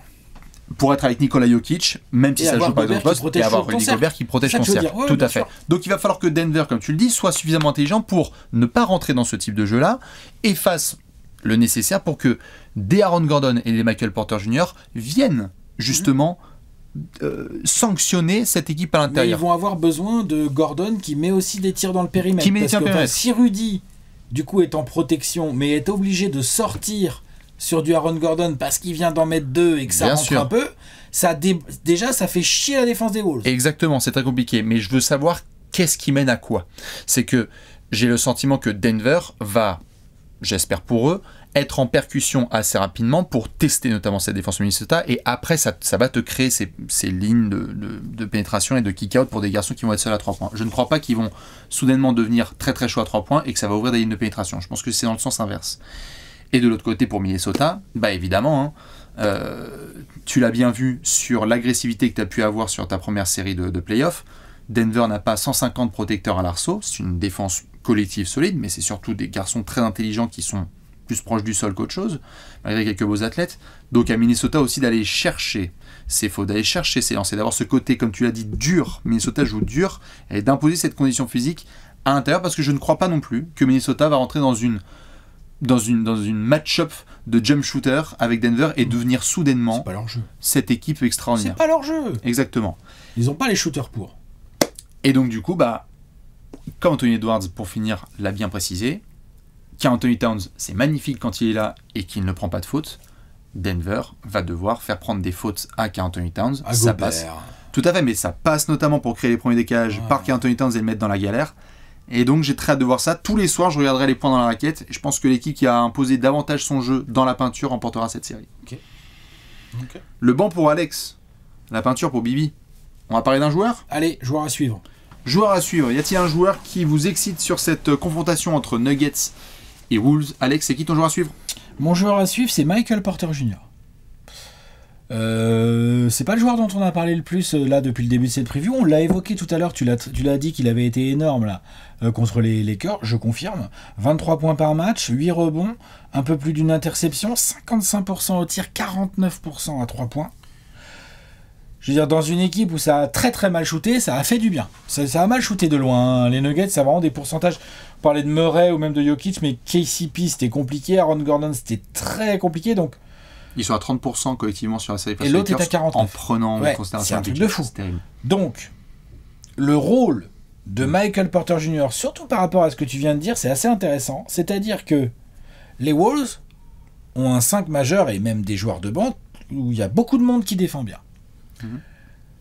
Pour être avec Nikola Jokic, même si ça joue pas dans le poste, et avoir Rudy Gobert qui protège ton cercle. Ouais, tout à fait. Donc il va falloir que Denver, comme tu le dis, soit suffisamment intelligent pour ne pas rentrer dans ce type de jeu-là et fasse le nécessaire pour que des Aaron Gordon et des Michael Porter Jr. viennent justement sanctionner cette équipe à l'intérieur. Mais ils vont avoir besoin de Gordon qui met aussi des tirs dans le périmètre. Si Rudy, du coup, est en protection, mais est obligé de sortir sur du Aaron Gordon parce qu'il vient d'en mettre deux et que ça rentre un peu, déjà, ça fait chier la défense des Wolves. Exactement, c'est très compliqué. Mais je veux savoir qu'est-ce qui mène à quoi. C'est que j'ai le sentiment que Denver va, j'espère pour eux, être en percussion assez rapidement pour tester notamment cette défense Minnesota, et après ça va te créer ces lignes de pénétration et de kick-out pour des garçons qui vont être seuls à 3 points. Je ne crois pas qu'ils vont soudainement devenir très très chauds à 3 points et que ça va ouvrir des lignes de pénétration. Je pense que c'est dans le sens inverse. Et de l'autre côté pour Minnesota, bah évidemment, tu l'as bien vu sur l'agressivité que tu as pu avoir sur ta première série de playoffs. Denver n'a pas 150 protecteurs à l'arceau, c'est une défense collective solide, mais c'est surtout des garçons très intelligents qui sont plus proches du sol qu'autre chose, malgré quelques beaux athlètes. Donc à Minnesota aussi d'aller chercher ses fautes, d'aller chercher ses lancers, d'avoir ce côté, comme tu l'as dit, dur. Minnesota joue dur, et d'imposer cette condition physique à l'intérieur, parce que je ne crois pas non plus que Minnesota va rentrer dans une match-up de jump shooter avec Denver et devenir soudainement cette équipe extraordinaire. C'est pas leur jeu. Exactement. Ils n'ont pas les shooters pour. Et donc du coup, comme Anthony Edwards, pour finir, l'a bien précisé, Karl Anthony Towns, c'est magnifique quand il est là et qu'il ne prend pas de faute. Denver va devoir faire prendre des fautes à Karl Anthony Towns. Ça passe. Tout à fait, mais ça passe notamment pour créer les premiers décalages par Karl Anthony Towns et le mettre dans la galère. Et donc j'ai très hâte de voir ça. Tous les soirs, je regarderai les points dans la raquette. Et je pense que l'équipe qui a imposé davantage son jeu dans la peinture remportera cette série. Okay. Le banc pour Alex. La peinture pour Bibi. On va parler d'un joueur ? Allez, joueur à suivre. Joueur à suivre. Y a-t-il un joueur qui vous excite sur cette confrontation entre Nuggets et Wolves? Alex, c'est qui ton joueur à suivre? Mon joueur à suivre, c'est Michael Porter Jr. C'est pas le joueur dont on a parlé le plus là depuis le début de cette preview. On l'a évoqué tout à l'heure. Tu l'as dit qu'il avait été énorme là contre les Lakers. Je confirme. 23 points par match, 8 rebonds, un peu plus d'une interception, 55% au tir, 49% à 3 points. Je veux dire, dans une équipe où ça a très très mal shooté, ça a fait du bien. Ça a mal shooté de loin. Les Nuggets, ça a vraiment des pourcentages. On parlait de Murray ou même de Jokic, mais KCP c'était compliqué. Aaron Gordon c'était très compliqué. Donc ils sont à 30% collectivement sur la série. Et l'autre est à 49%. En prenant en considération. C'est un truc de fou. Donc le rôle de Michael Porter Jr., surtout par rapport à ce que tu viens de dire, c'est assez intéressant. C'est-à-dire que les Wolves ont un 5 majeur et même des joueurs de banc où il y a beaucoup de monde qui défend bien.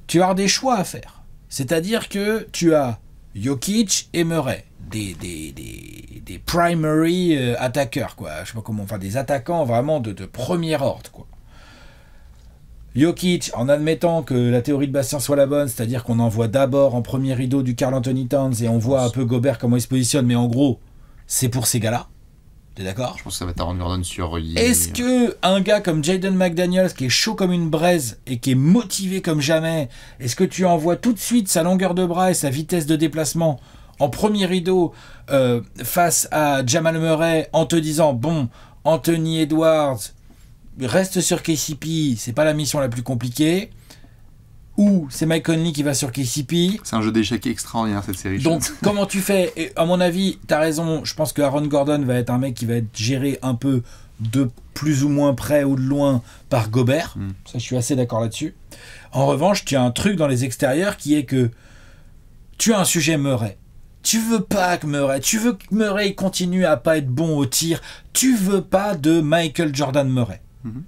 Tu as des choix à faire. C'est-à-dire que tu as Jokic et Murray, des primary attaqueurs, quoi. Je sais pas comment, enfin des attaquants vraiment de premier ordre, quoi. Jokic, en admettant que la théorie de Bastien soit la bonne, c'est-à-dire qu'on envoie d'abord en premier rideau du Karl Anthony Towns et on voit un peu Gobert comment il se positionne, mais en gros, c'est pour ces gars-là. T'es d'accord? Je pense que ça va être Aaron Gordon sur... Est-ce que un gars comme Jaden McDaniels, qui est chaud comme une braise et qui est motivé comme jamais, est-ce que tu envoies tout de suite sa longueur de bras et sa vitesse de déplacement en premier rideau face à Jamal Murray en te disant, bon, Anthony Edwards, reste sur KCP, c'est pas la mission la plus compliquée, ou c'est Mike Conley qui va sur KCP. C'est un jeu d'échecs extraordinaire cette série. Donc comment tu fais? Et à mon avis, t'as raison, je pense que Aaron Gordon va être un mec qui va être géré un peu de plus ou moins près ou de loin par Gobert. Ça, je suis assez d'accord là-dessus. En revanche, tu as un truc dans les extérieurs qui est que tu as un sujet Murray. Tu veux pas que Murray, tu veux que Murray continue à pas être bon au tir. Tu veux pas de Michael Jordan Murray.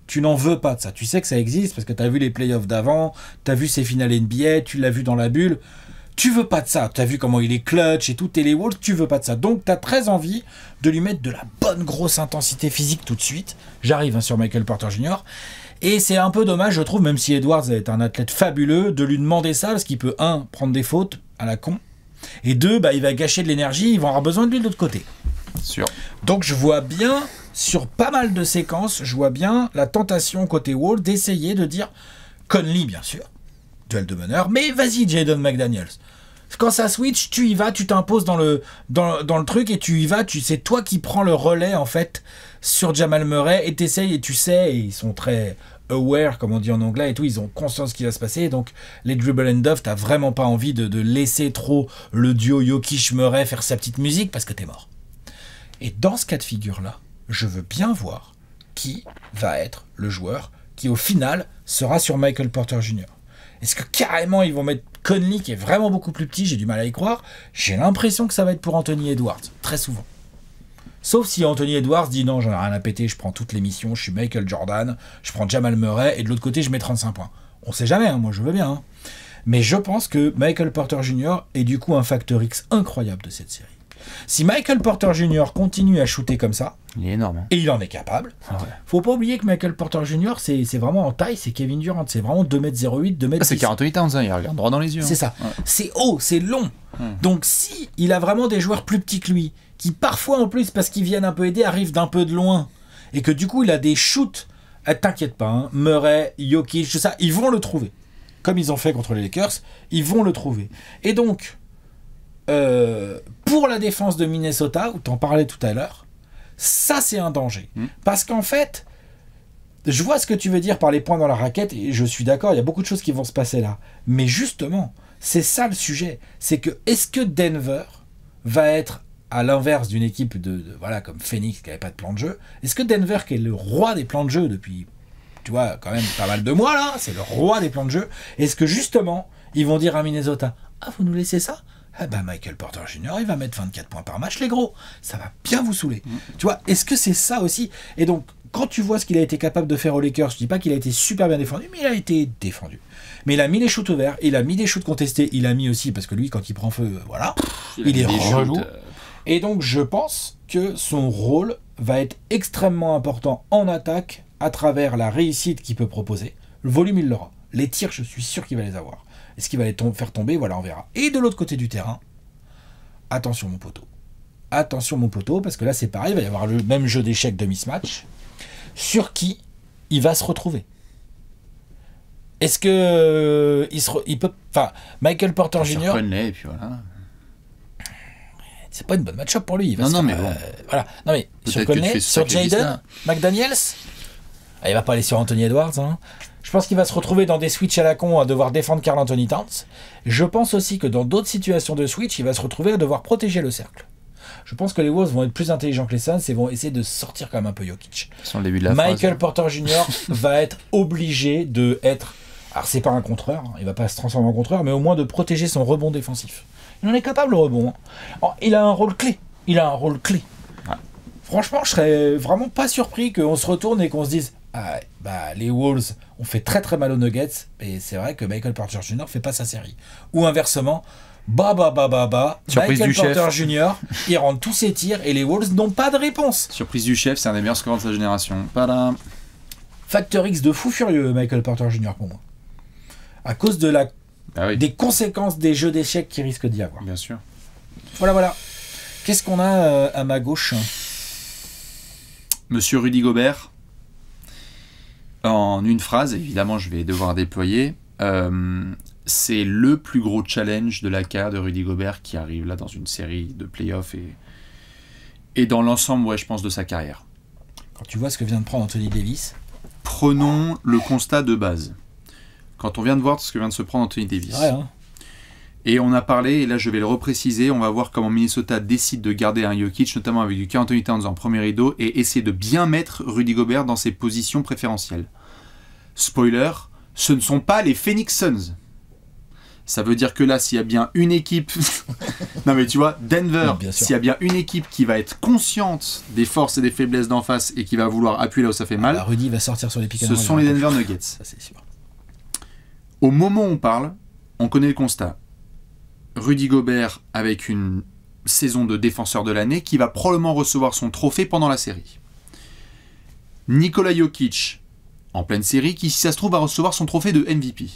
Tu n'en veux pas de ça. Tu sais que ça existe parce que tu as vu les playoffs d'avant, tu as vu ses finales NBA, tu l'as vu dans la bulle. Tu veux pas de ça. Tu as vu comment il est clutch et tout, et les Wolves, tu veux pas de ça. Donc tu as très envie de lui mettre de la bonne grosse intensité physique tout de suite. J'arrive sur Michael Porter Jr. Et c'est un peu dommage, je trouve, même si Edwards est un athlète fabuleux, de lui demander ça parce qu'il peut, un, prendre des fautes à la con, et deux, il va gâcher de l'énergie, ils vont avoir besoin de lui de l'autre côté. Sûr. Donc je vois bien, sur pas mal de séquences, je vois bien la tentation côté Wall d'essayer de dire Conley, bien sûr, duel de meneur, mais vas-y Jaden McDaniels. Quand ça switch, tu y vas, tu t'imposes dans le truc et tu y vas, c'est toi qui prends le relais en fait sur Jamal Murray et t'essayes et tu sais, et ils sont très aware comme on dit en anglais et tout, ils ont conscience de ce qui va se passer, donc les dribble and dove, t'as vraiment pas envie de laisser trop le duo Jokic-Murray faire sa petite musique parce que t'es mort. Et dans ce cas de figure-là, je veux bien voir qui va être le joueur qui, au final, sera sur Michael Porter Jr. Est-ce que carrément, ils vont mettre Conley, qui est vraiment beaucoup plus petit, j'ai du mal à y croire. J'ai l'impression que ça va être pour Anthony Edwards, très souvent. Sauf si Anthony Edwards dit non, j'en ai rien à péter, je prends toutes les missions, je suis Michael Jordan, je prends Jamal Murray, et de l'autre côté, je mets 35 points. On sait jamais, hein, moi je veux bien. Hein. Mais je pense que Michael Porter Jr. est du coup un facteur X incroyable de cette série. Si Michael Porter Jr. continue à shooter comme ça, il est énorme. Hein. Et il en est capable. Ah ouais. Faut pas oublier que Michael Porter Jr., c'est vraiment en taille, c'est Kevin Durant. C'est vraiment 2m08, 2m10. Ah, c'est Karl Anthony Towns, hein, il regarde droit dans les yeux. C'est ça. Ouais. C'est haut, c'est long. Donc si il a vraiment des joueurs plus petits que lui, qui parfois en plus, parce qu'ils viennent un peu aider, arrivent d'un peu de loin, et que du coup il a des shoots, t'inquiète pas, hein, Murray, Jokic, tout ça, ils vont le trouver. Comme ils ont fait contre les Lakers, ils vont le trouver. Et donc, pour la défense de Minnesota, où t'en parlais tout à l'heure, ça c'est un danger. Parce qu'en fait, je vois ce que tu veux dire par les points dans la raquette, et je suis d'accord, il y a beaucoup de choses qui vont se passer là. Mais justement, c'est ça le sujet. C'est que, est-ce que Denver va être à l'inverse d'une équipe voilà, comme Phoenix qui n'avait pas de plan de jeu, est-ce que Denver, qui est le roi des plans de jeu depuis, tu vois, quand même pas mal de mois là, c'est le roi des plans de jeu, est-ce que justement, ils vont dire à Minnesota, ah, vous nous laissez ça? Ah ben Michael Porter Jr., il va mettre 24 points par match, les gros. Ça va bien vous saouler. Tu vois, est-ce que c'est ça aussi? Et donc, quand tu vois ce qu'il a été capable de faire aux Lakers, je dis pas qu'il a été super bien défendu, mais il a été défendu. Mais il a mis les shoots ouverts, il a mis des shoots contestés, il a mis aussi, parce que lui, quand il prend feu, voilà, il est relou. Et donc, je pense que son rôle va être extrêmement important en attaque à travers la réussite qu'il peut proposer. Le volume, il l'aura. Les tirs, je suis sûr qu'il va les avoir. Est-ce qu'il va les faire tomber? Voilà, on verra. Et de l'autre côté du terrain, attention mon poteau. Attention mon poteau, parce que là c'est pareil, il va y avoir le même jeu d'échecs de mismatch. Sur qui il va se retrouver? Est-ce que il peut... Enfin, Michael Porter Jr. Conley, et puis voilà. C'est pas une bonne match-up pour lui. Non, mais bon. Voilà. Non, mais sur Conley, sur Jaden McDaniels, il va pas aller sur Anthony Edwards, hein. Je pense qu'il va se retrouver dans des switches à la con à devoir défendre Karl Anthony Towns. Je pense aussi que dans d'autres situations de switch, il va se retrouver à devoir protéger le cercle. Je pense que les Wolves vont être plus intelligents que les Suns et vont essayer de sortir quand même un peu Jokic. Michael Porter Jr. va être obligé de être... Alors c'est pas un contreur, hein, il va pas se transformer en contreur, mais au moins de protéger son rebond défensif. Il en est capable le rebond. Hein. Alors, il a un rôle clé. Ouais. Franchement, je serais vraiment pas surpris qu'on se retourne et qu'on se dise ah, bah, les Wolves ont fait très très mal aux Nuggets, et c'est vrai que Michael Porter Jr. fait pas sa série. Ou inversement, Michael Porter Jr. il rentre tous ses tirs et les Wolves n'ont pas de réponse. Surprise du chef, c'est un des meilleurs scoreurs de sa génération. Padam. Facteur X de fou furieux, Michael Porter Jr. pour moi. À cause de des conséquences des jeux d'échecs qu'il risque d'y avoir. Bien sûr. Voilà. Qu'est-ce qu'on a à ma gauche? Monsieur Rudy Gobert, en une phrase, évidemment je vais devoir déployer, c'est le plus gros challenge de la carrière de Rudy Gobert qui arrive là dans une série de playoffs et dans l'ensemble, ouais, je pense, de sa carrière. Quand tu vois ce que vient de prendre Anthony Davis. Prenons le constat de base. Quand on vient de voir ce que vient de se prendre Anthony Davis. Ouais, hein. Et on a parlé, et là je vais le repréciser, on va voir comment Minnesota décide de garder un Jokic, notamment avec du Karl Anthony Towns en premier rideau, et essayer de bien mettre Rudy Gobert dans ses positions préférentielles. Spoiler, ce ne sont pas les Phoenix Suns. Ça veut dire que là, s'il y a bien une équipe... non mais tu vois, Denver, s'il y a bien une équipe qui va être consciente des forces et des faiblesses d'en face et qui va vouloir appuyer là où ça fait mal, Rudy va sortir sur les pick and ce roll, sont les Denver Nuggets. Ça, c'est sûr. Au moment où on parle, on connaît le constat. Rudy Gobert avec une saison de défenseur de l'année qui va probablement recevoir son trophée pendant la série. Nikola Jokic en pleine série qui, si ça se trouve, va recevoir son trophée de MVP.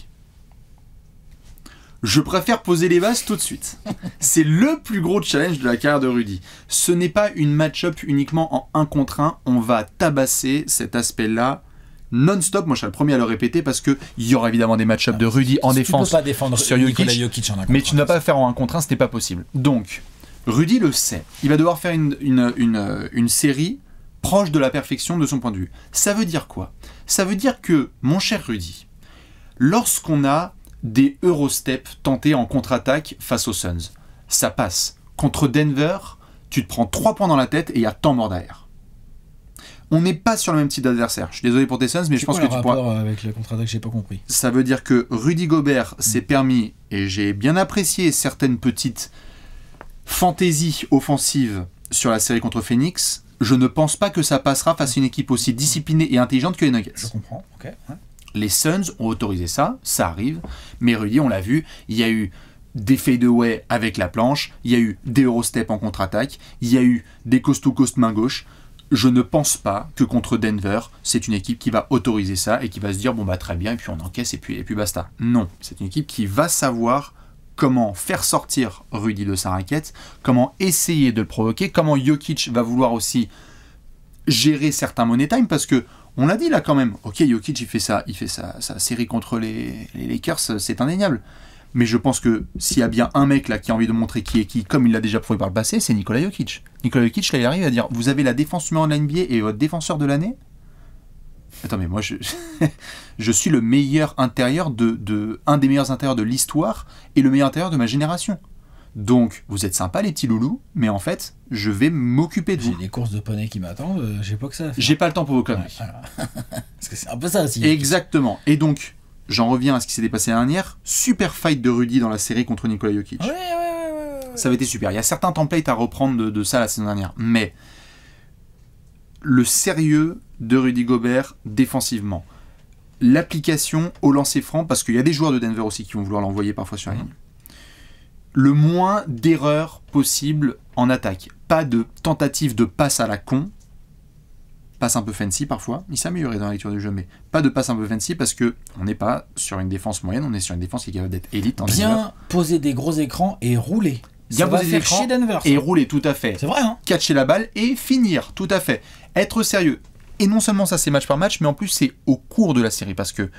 Je préfère poser les bases tout de suite. C'est le plus gros challenge de la carrière de Rudy. Ce n'est pas une match-up uniquement en 1 contre 1. On va tabasser cet aspect-là non-stop. Moi, je suis le premier à le répéter parce qu'il y aura évidemment des match-up de Rudy en défense. Tu peux pas défendre sur Jokic en 1 contre 1. Mais tu ne vas pas faire en 1 contre 1, ce n'est pas possible. Donc, Rudy le sait. Il va devoir faire une série proche de la perfection de son point de vue. Ça veut dire quoi? Ça veut dire que, mon cher Rudy, lorsqu'on a des Eurostep tentés en contre-attaque face aux Suns, ça passe. Contre Denver, tu te prends 3 points dans la tête et il y a temps mort derrière. On n'est pas sur le même type d'adversaire. Je suis désolé pour tes Suns, mais je pense que tu pourras... avec le contre-attaque, j'ai pas compris. Ça veut dire que Rudy Gobert s'est permis, et j'ai bien apprécié certaines petites fantaisies offensives sur la série contre Phoenix. Je ne pense pas que ça passera face à une équipe aussi disciplinée et intelligente que les Nuggets. Je comprends, ok. Ouais. Les Suns ont autorisé ça, ça arrive, mais Rudy, on l'a vu, il y a eu des fade-away avec la planche, il y a eu des Eurostep en contre-attaque, il y a eu des coast-to-coast main gauche. Je ne pense pas que contre Denver, c'est une équipe qui va autoriser ça et qui va se dire bon bah très bien, et puis on encaisse et puis basta. Non, c'est une équipe qui va savoir comment faire sortir Rudy de sa raquette, comment essayer de le provoquer, comment Jokic va vouloir aussi gérer certains money time, parce que on l'a dit là quand même, ok, Jokic il fait sa série contre les Lakers, c'est indéniable. Mais je pense que s'il y a bien un mec là qui a envie de montrer qui est qui, comme il l'a déjà prouvé par le passé, c'est Nikola Jokic. Nikola Jokic, là, il arrive à dire, vous avez la défense numéro 1 de la NBA et votre défenseur de l'année. Attends, mais moi, je suis le meilleur intérieur un des meilleurs intérieurs de l'histoire et le meilleur intérieur de ma génération. Donc, vous êtes sympas les petits loulous, mais en fait, je vais m'occuper de vous. J'ai des courses de poney qui m'attendent, j'ai pas que ça à faire. J'ai pas le temps pour vos conneries. Ouais, parce que c'est un peu ça aussi. Exactement. Et donc, j'en reviens à ce qui s'était passé l'année dernière. Super fight de Rudy dans la série contre Nikola Jokic. Ouais. Ça avait été super. Il y a certains templates à reprendre de ça la saison dernière. Mais le sérieux de Rudy Gobert défensivement. L'application au lancer franc, parce qu'il y a des joueurs de Denver aussi qui vont vouloir l'envoyer parfois sur la ligne. Le moins d'erreurs possible en attaque. Pas de tentative de passe à la con. Passe un peu fancy parfois. Il s'est amélioré dans la lecture du jeu, mais pas de passe un peu fancy parce que on n'est pas sur une défense moyenne, on est sur une défense qui est capable d'être élite en bien Denver. Poser des gros écrans et rouler. Bien poser des écrans Denver, et rouler, tout à fait. C'est vrai, hein. Catcher la balle et finir, tout à fait. Être sérieux. Et non seulement ça, c'est match par match, mais en plus c'est au cours de la série, parce que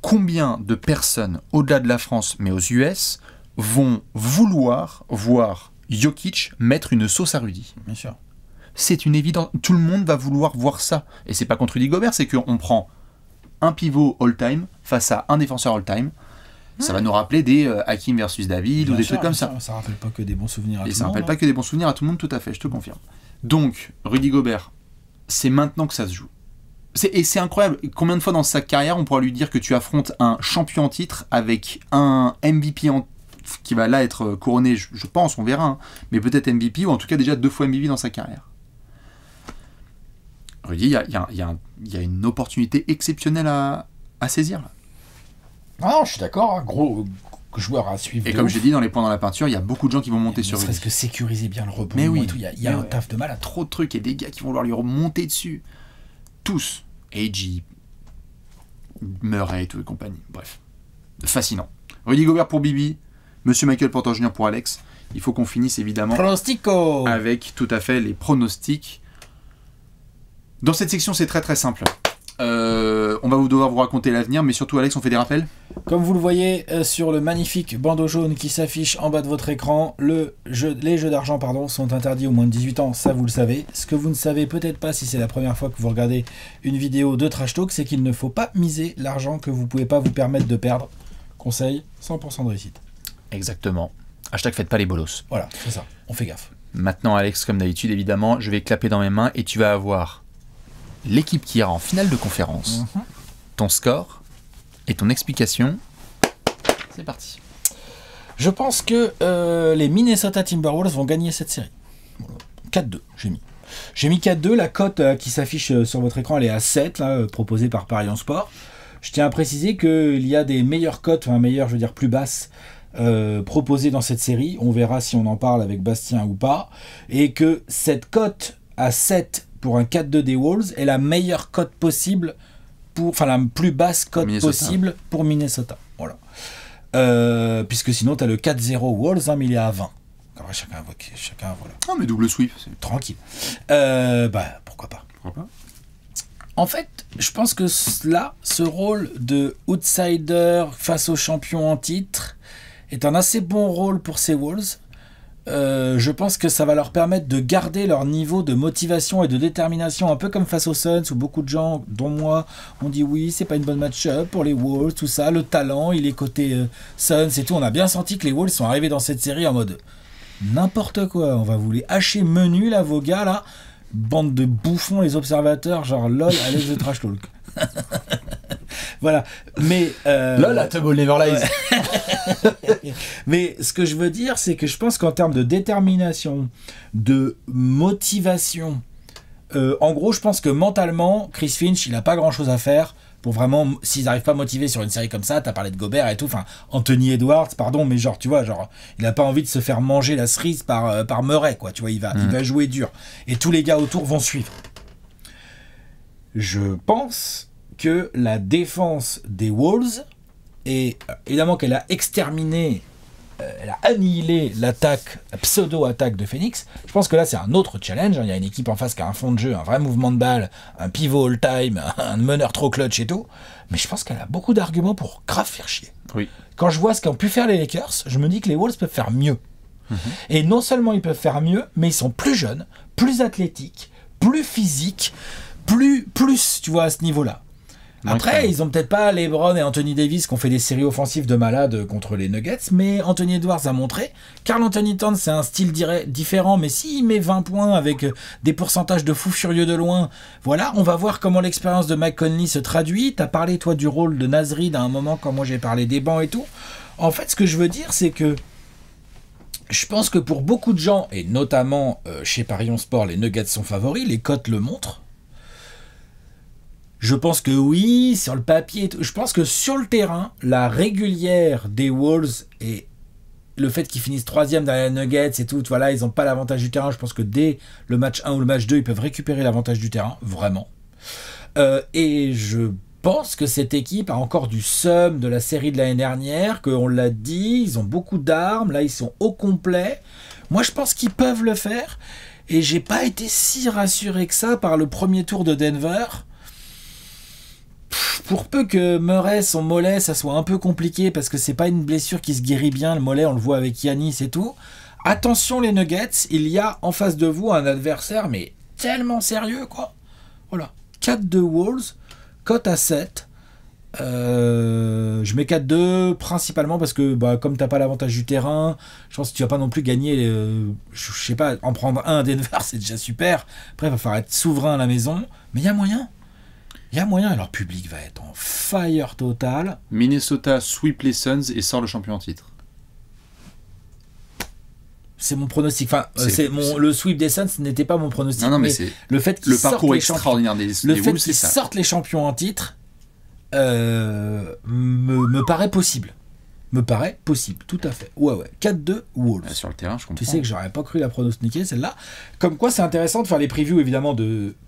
combien de personnes, au-delà de la France, mais aux US, vont vouloir voir Jokic mettre une sauce à Rudy? Bien sûr. C'est une évidence. Tout le monde va vouloir voir ça. Et c'est pas contre Rudy Gobert, c'est qu'on prend un pivot all-time face à un défenseur all-time. Ça va nous rappeler des Hakim versus David bien ou des sûr, trucs comme ça. Ça rappelle pas que des bons souvenirs à tout le monde. Et ça rappelle pas que des bons souvenirs à tout le monde, tout à fait, je te confirme. Donc, Rudy Gobert, c'est maintenant que ça se joue. Et c'est incroyable. Combien de fois dans sa carrière on pourra lui dire que tu affrontes un champion en titre avec un MVP qui va là être couronné, je pense, on verra, hein, mais peut-être MVP, ou en tout cas déjà 2 fois MVP dans sa carrière. Rudy, il y a une opportunité exceptionnelle à saisir là. Ah, je suis d'accord, hein, gros joueur à suivre. Et comme j'ai dit dans les points dans la peinture, il y a beaucoup de gens qui vont monter sur Rudy. Ne serait-ce que sécuriser bien le rebond. Mais oui, et tout. Il y a un taf de malade. Trop de trucs et des gars qui vont vouloir lui remonter dessus. Tous. AG, Murray et tout et compagnie. Bref. Fascinant. Rudy Gobert pour Bibi, Monsieur Michael Porter Jr. pour Alex. Il faut qu'on finisse évidemment Pronostico avec tout à fait les pronostics. Dans cette section, c'est très très simple. On va devoir vous raconter l'avenir, mais surtout, Alex, on fait des rappels. Comme vous le voyez sur le magnifique bandeau jaune qui s'affiche en bas de votre écran, les jeux d'argent sont interdits aux moins de 18 ans, ça vous le savez. Ce que vous ne savez peut-être pas si c'est la première fois que vous regardez une vidéo de Trash Talk, c'est qu'il ne faut pas miser l'argent que vous ne pouvez pas vous permettre de perdre. Conseil, 100% de réussite. Exactement. Hashtag faites pas les bolos. Voilà, c'est ça, on fait gaffe. Maintenant, Alex, comme d'habitude, évidemment, je vais clapper dans mes mains et tu vas avoir l'équipe qui ira en finale de conférence, ton score et ton explication. C'est parti. Je pense que les Minnesota Timberwolves vont gagner cette série. 4-2, j'ai mis. J'ai mis 4-2, la cote qui s'affiche sur votre écran, elle est à 7, là, proposée par Paris en Sport. Je tiens à préciser qu'il y a des meilleures cotes, enfin meilleures, je veux dire plus basses, proposées dans cette série. On verra si on en parle avec Bastien ou pas. Et que cette cote à 7 pour un 4-2 des Wolves est la meilleure cote possible, enfin la plus basse cote possible pour Minnesota. Voilà. Puisque sinon tu as le 4-0 Wolves, mais il est à 20. Alors, chacun voilà. Ah mais double sweep, c'est tranquille. Pourquoi pas. En fait, je pense que là, ce rôle de outsider face aux champions en titre est un assez bon rôle pour ces Wolves. Je pense que ça va leur permettre de garder leur niveau de motivation et de détermination, un peu comme face aux Suns, où beaucoup de gens, dont moi, ont dit oui, c'est pas une bonne match-up pour les Wolves, tout ça, le talent, il est côté Suns et tout. On a bien senti que les Wolves sont arrivés dans cette série en mode n'importe quoi, on va vous les hacher menu là, vos gars là, bande de bouffons les observateurs, genre lol, Alex the Trash Talk. Voilà, mais lol, at Ball Never Lies. Mais ce que je veux dire, c'est que je pense qu'en termes de détermination, de motivation, en gros, je pense que mentalement, Chris Finch, il n'a pas grand-chose à faire pour vraiment, s'ils n'arrivent pas motivés sur une série comme ça. T'as parlé de Gobert et tout, enfin, Anthony Edwards, pardon, mais genre, tu vois, genre, il n'a pas envie de se faire manger la cerise par Murray, quoi, tu vois, il va jouer dur. Et tous les gars autour vont suivre. Je pense que la défense des Wolves, et évidemment qu'elle a exterminé, elle a annihilé l'attaque, la pseudo-attaque de Phoenix. Je pense que là, c'est un autre challenge. Il y a une équipe en face qui a un fond de jeu, un vrai mouvement de balle, un pivot all-time, un meneur trop clutch et tout. Mais je pense qu'elle a beaucoup d'arguments pour grave faire chier. Oui. Quand je vois ce qu'ont pu faire les Lakers, je me dis que les Wolves peuvent faire mieux. Et non seulement ils peuvent faire mieux, mais ils sont plus jeunes, plus athlétiques, plus physiques, plus, tu vois, à ce niveau-là. Après, ils ont peut-être pas LeBron et Anthony Davis qui ont fait des séries offensives de malades contre les Nuggets, mais Anthony Edwards a montré. Karl Anthony Towns, c'est un style différent, mais s'il met 20 points avec des pourcentages de fous furieux de loin, voilà, on va voir comment l'expérience de Mike Conley se traduit. T'as parlé, toi, du rôle de Naz Reid à un moment, quand moi j'ai parlé des bancs et tout. En fait, ce que je veux dire, c'est que je pense que pour beaucoup de gens, et notamment chez Paris Sport, les Nuggets sont favoris, les cotes le montrent. Je pense que oui, sur le papier, je pense que sur le terrain, la régulière des Wolves et le fait qu'ils finissent 3e derrière les Nuggets et tout, voilà, ils n'ont pas l'avantage du terrain. Je pense que dès le match 1 ou le match 2, ils peuvent récupérer l'avantage du terrain, vraiment. Et je pense que cette équipe a encore du seum de la série de l'année dernière, qu'on l'a dit, ils ont beaucoup d'armes, là ils sont au complet. Moi je pense qu'ils peuvent le faire, et j'ai pas été si rassuré que ça par le premier tour de Denver. Pour peu que Murray, son mollet, ça soit un peu compliqué, parce que c'est pas une blessure qui se guérit bien, le mollet, on le voit avec Giannis et tout. Attention les Nuggets, il y a en face de vous un adversaire, mais tellement sérieux, quoi. Voilà. 4-2 Wolves, cote à 7. Je mets 4-2 principalement parce que comme t'as pas l'avantage du terrain, je pense que tu vas pas non plus gagner, je sais pas, en prendre un à Denver, c'est déjà super. Après, il va falloir être souverain à la maison, mais il y a moyen. Il y a moyen, et leur public va être en fire total. Minnesota sweep les Suns et sort le champion en titre. C'est mon pronostic. Enfin, le sweep des Suns n'était pas mon pronostic. Non, mais c'est le fait qu'ils le parcours extraordinaire des Wolves, c'est ça. Sortent les champions en titre me paraît possible. Me paraît possible, tout à fait. Ouais. 4-2 Wolves. Sur le terrain, je comprends. Tu sais que j'aurais pas cru la pronostiquer, celle-là. Comme quoi, c'est intéressant de faire les previews, évidemment,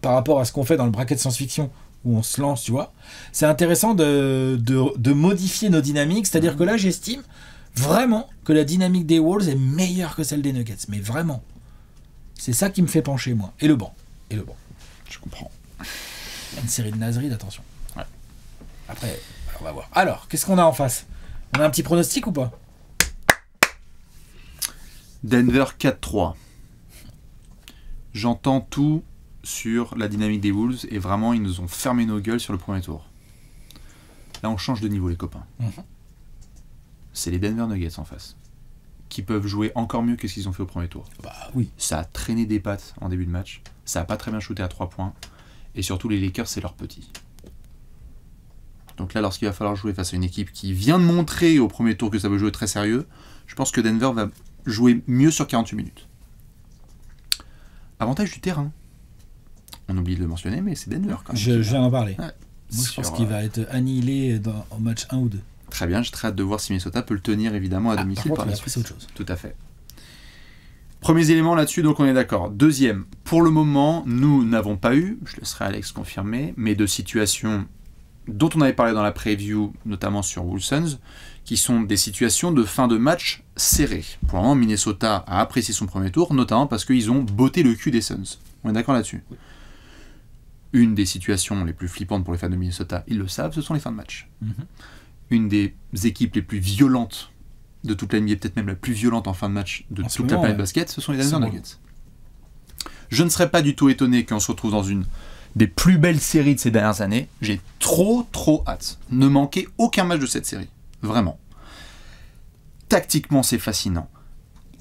par rapport à ce qu'on fait dans le bracket science-fiction, où on se lance, tu vois. C'est intéressant de modifier nos dynamiques. C'est-à-dire que là, j'estime vraiment que la dynamique des Wolves est meilleure que celle des Nuggets. Mais vraiment. C'est ça qui me fait pencher, moi. Et le banc. Je comprends. Une série de nazeries, attention. Ouais. Après, on va voir. Alors, qu'est-ce qu'on a en face? On a un petit pronostic ou pas? Denver 4-3. J'entends tout sur la dynamique des Wolves et vraiment ils nous ont fermé nos gueules sur le premier tour. Là on change de niveau les copains. C'est les Denver Nuggets en face qui peuvent jouer encore mieux que ce qu'ils ont fait au premier tour. Bah oui. Ça a traîné des pattes en début de match, ça a pas très bien shooté à 3 points et surtout les Lakers c'est leur petit. Donc là lorsqu'il va falloir jouer face à une équipe qui vient de montrer au premier tour que ça veut jouer très sérieux, je pense que Denver va jouer mieux sur 48 minutes. Avantage du terrain. On oublie de le mentionner, mais c'est Denver quand même. Je viens d'en parler. Ouais. Moi, je pense qu'il va être annihilé au match 1 ou 2. Très bien, j'ai très hâte de voir si Minnesota peut le tenir évidemment à domicile par la suite. C'est autre chose. Tout à fait. Premiers éléments là-dessus, donc on est d'accord. Deuxième, pour le moment, nous n'avons pas eu, je laisserai Alex confirmer, mais de situations dont on avait parlé dans la preview, notamment sur Wolves, qui sont des situations de fin de match serrées. Pour le moment, Minnesota a apprécié son premier tour, notamment parce qu'ils ont botté le cul des Suns. On est d'accord là-dessus. Oui. Une des situations les plus flippantes pour les fans de Minnesota, ils le savent, ce sont les fins de match. Une des équipes les plus violentes de toute la NBA, peut-être même la plus violente en fin de match de toute la planète basket, ce sont les Denver Nuggets. Je ne serais pas du tout étonné qu'on se retrouve dans une des plus belles séries de ces dernières années. J'ai trop hâte. Ne manquez aucun match de cette série. Vraiment. Tactiquement, c'est fascinant.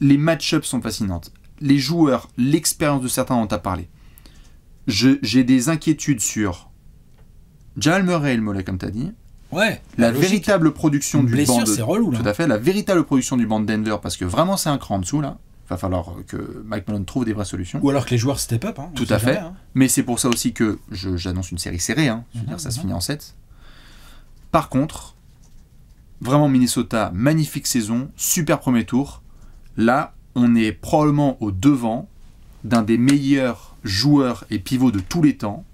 Les match-ups sont fascinantes. Les joueurs, l'expérience de certains dont tu as parlé. J'ai des inquiétudes sur Jamal Murray et le mollet, comme tu as dit. Ouais. La véritable production du banc c'est relou, là. Tout à fait. La véritable production du banc de Denver, parce que vraiment, c'est un cran en dessous, là. Il va falloir que Mike Malone trouve des vraies solutions. Ou alors que les joueurs step up. Hein, tout à fait. Hein. Mais c'est pour ça aussi que j'annonce une série serrée. Hein. Je veux dire, ça se finit en 7. Par contre, vraiment Minnesota, magnifique saison, super premier tour. Là, on est probablement au devant d'un des meilleurs joueurs et pivots de tous les temps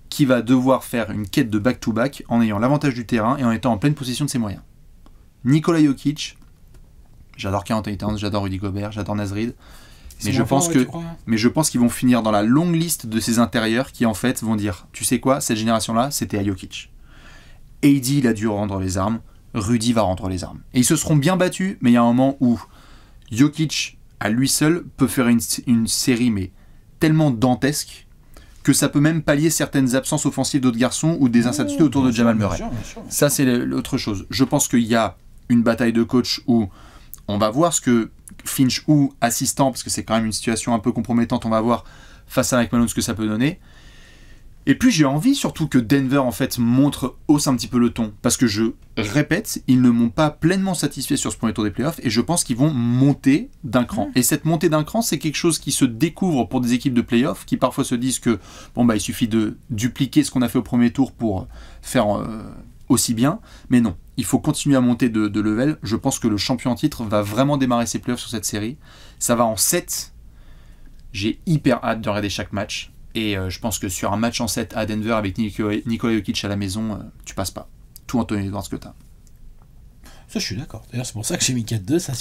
qui va devoir faire une quête de back-to-back en ayant l'avantage du terrain et en étant en pleine possession de ses moyens. Nikola Jokic, j'adore Karl Anthony Towns, j'adore Rudy Gobert, j'adore Naz Reid, mais je pense qu'ils vont finir dans la longue liste de ces intérieurs qui en fait vont dire, tu sais quoi, cette génération-là, c'était à Jokic. AD, il a dû rendre les armes, Rudy va rendre les armes. Et ils se seront bien battus, mais il y a un moment où Jokic, à lui seul, peut faire une série mais tellement dantesque que ça peut même pallier certaines absences offensives d'autres garçons ou des incertitudes autour de Jamal Murray. Bien sûr. Ça, c'est l'autre chose. Je pense qu'il y a une bataille de coach où on va voir ce que Finch ou assistant, parce que c'est quand même une situation un peu compromettante, on va voir face à Mike Malone ce que ça peut donner. Et puis j'ai envie surtout que Denver en fait hausse un petit peu le ton, parce que je répète, ils ne m'ont pas pleinement satisfait sur ce premier tour des playoffs et je pense qu'ils vont monter d'un cran. Et cette montée d'un cran, c'est quelque chose qui se découvre pour des équipes de playoffs qui parfois se disent que il suffit de dupliquer ce qu'on a fait au premier tour pour faire aussi bien, mais non, il faut continuer à monter de level. Je pense que le champion en titre va vraiment démarrer ses playoffs sur cette série. Ça va en 7. J'ai hyper hâte de regarder chaque match. Et je pense que sur un match en 7 à Denver avec Nikola Jokic à la maison, tu passes pas. Tout Anthony Edwards que t'as. Ça, je suis d'accord. D'ailleurs, c'est pour ça que j'ai mis 4-2. Ça se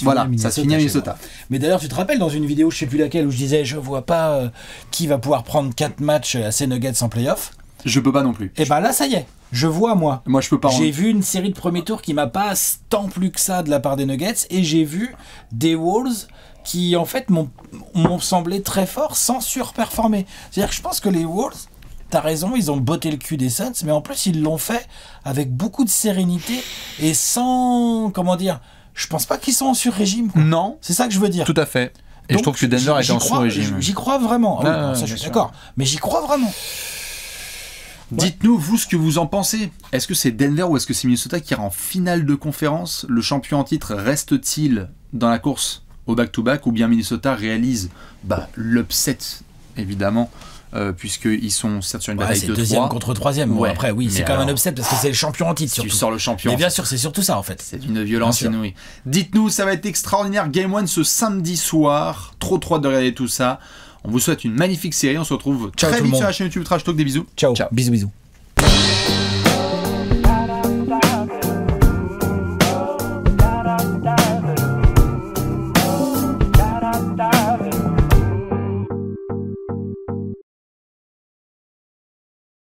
finit à Minnesota. Mais d'ailleurs, tu te rappelles dans une vidéo, je sais plus laquelle, où je disais, je vois pas qui va pouvoir prendre 4 matchs à ces Nuggets en playoff. Je peux pas non plus. Et ben là, ça y est. Je vois, moi. Moi, je peux pas. J'ai vu une série de premier tour qui m'a pas tant plu que ça de la part des Nuggets. Et j'ai vu des Wolves qui en fait m'ont semblé très forts sans surperformer. C'est-à-dire que je pense que les Wolves, t'as raison, ils ont botté le cul des Suns, mais en plus ils l'ont fait avec beaucoup de sérénité et sans, je pense pas qu'ils sont en sur-régime. Non. C'est ça que je veux dire. Tout à fait. Et donc, je trouve que Denver est en sur-régime. J'y crois vraiment. Ça, je suis d'accord. Mais j'y crois vraiment. Dites-nous, vous, ce que vous en pensez. Est-ce que c'est Denver ou est-ce que c'est Minnesota qui ira en finale de conférence? Le champion en titre reste-t-il dans la course au back-to-back ou bien Minnesota réalise l'upset, évidemment, puisqu'ils sont certes sur une bataille de 3. C'est deuxième contre troisième. Bon, après, oui, c'est quand même un upset parce que c'est le champion en titre. Tu sors le champion. Mais bien sûr, c'est surtout ça, en fait. C'est d'une violence inouïe. Dites-nous, ça va être extraordinaire. Game 1 ce samedi soir. Trop de regarder tout ça. On vous souhaite une magnifique série. On se retrouve très vite sur la chaîne YouTube Trash Talk. Des bisous. Ciao. Bisous.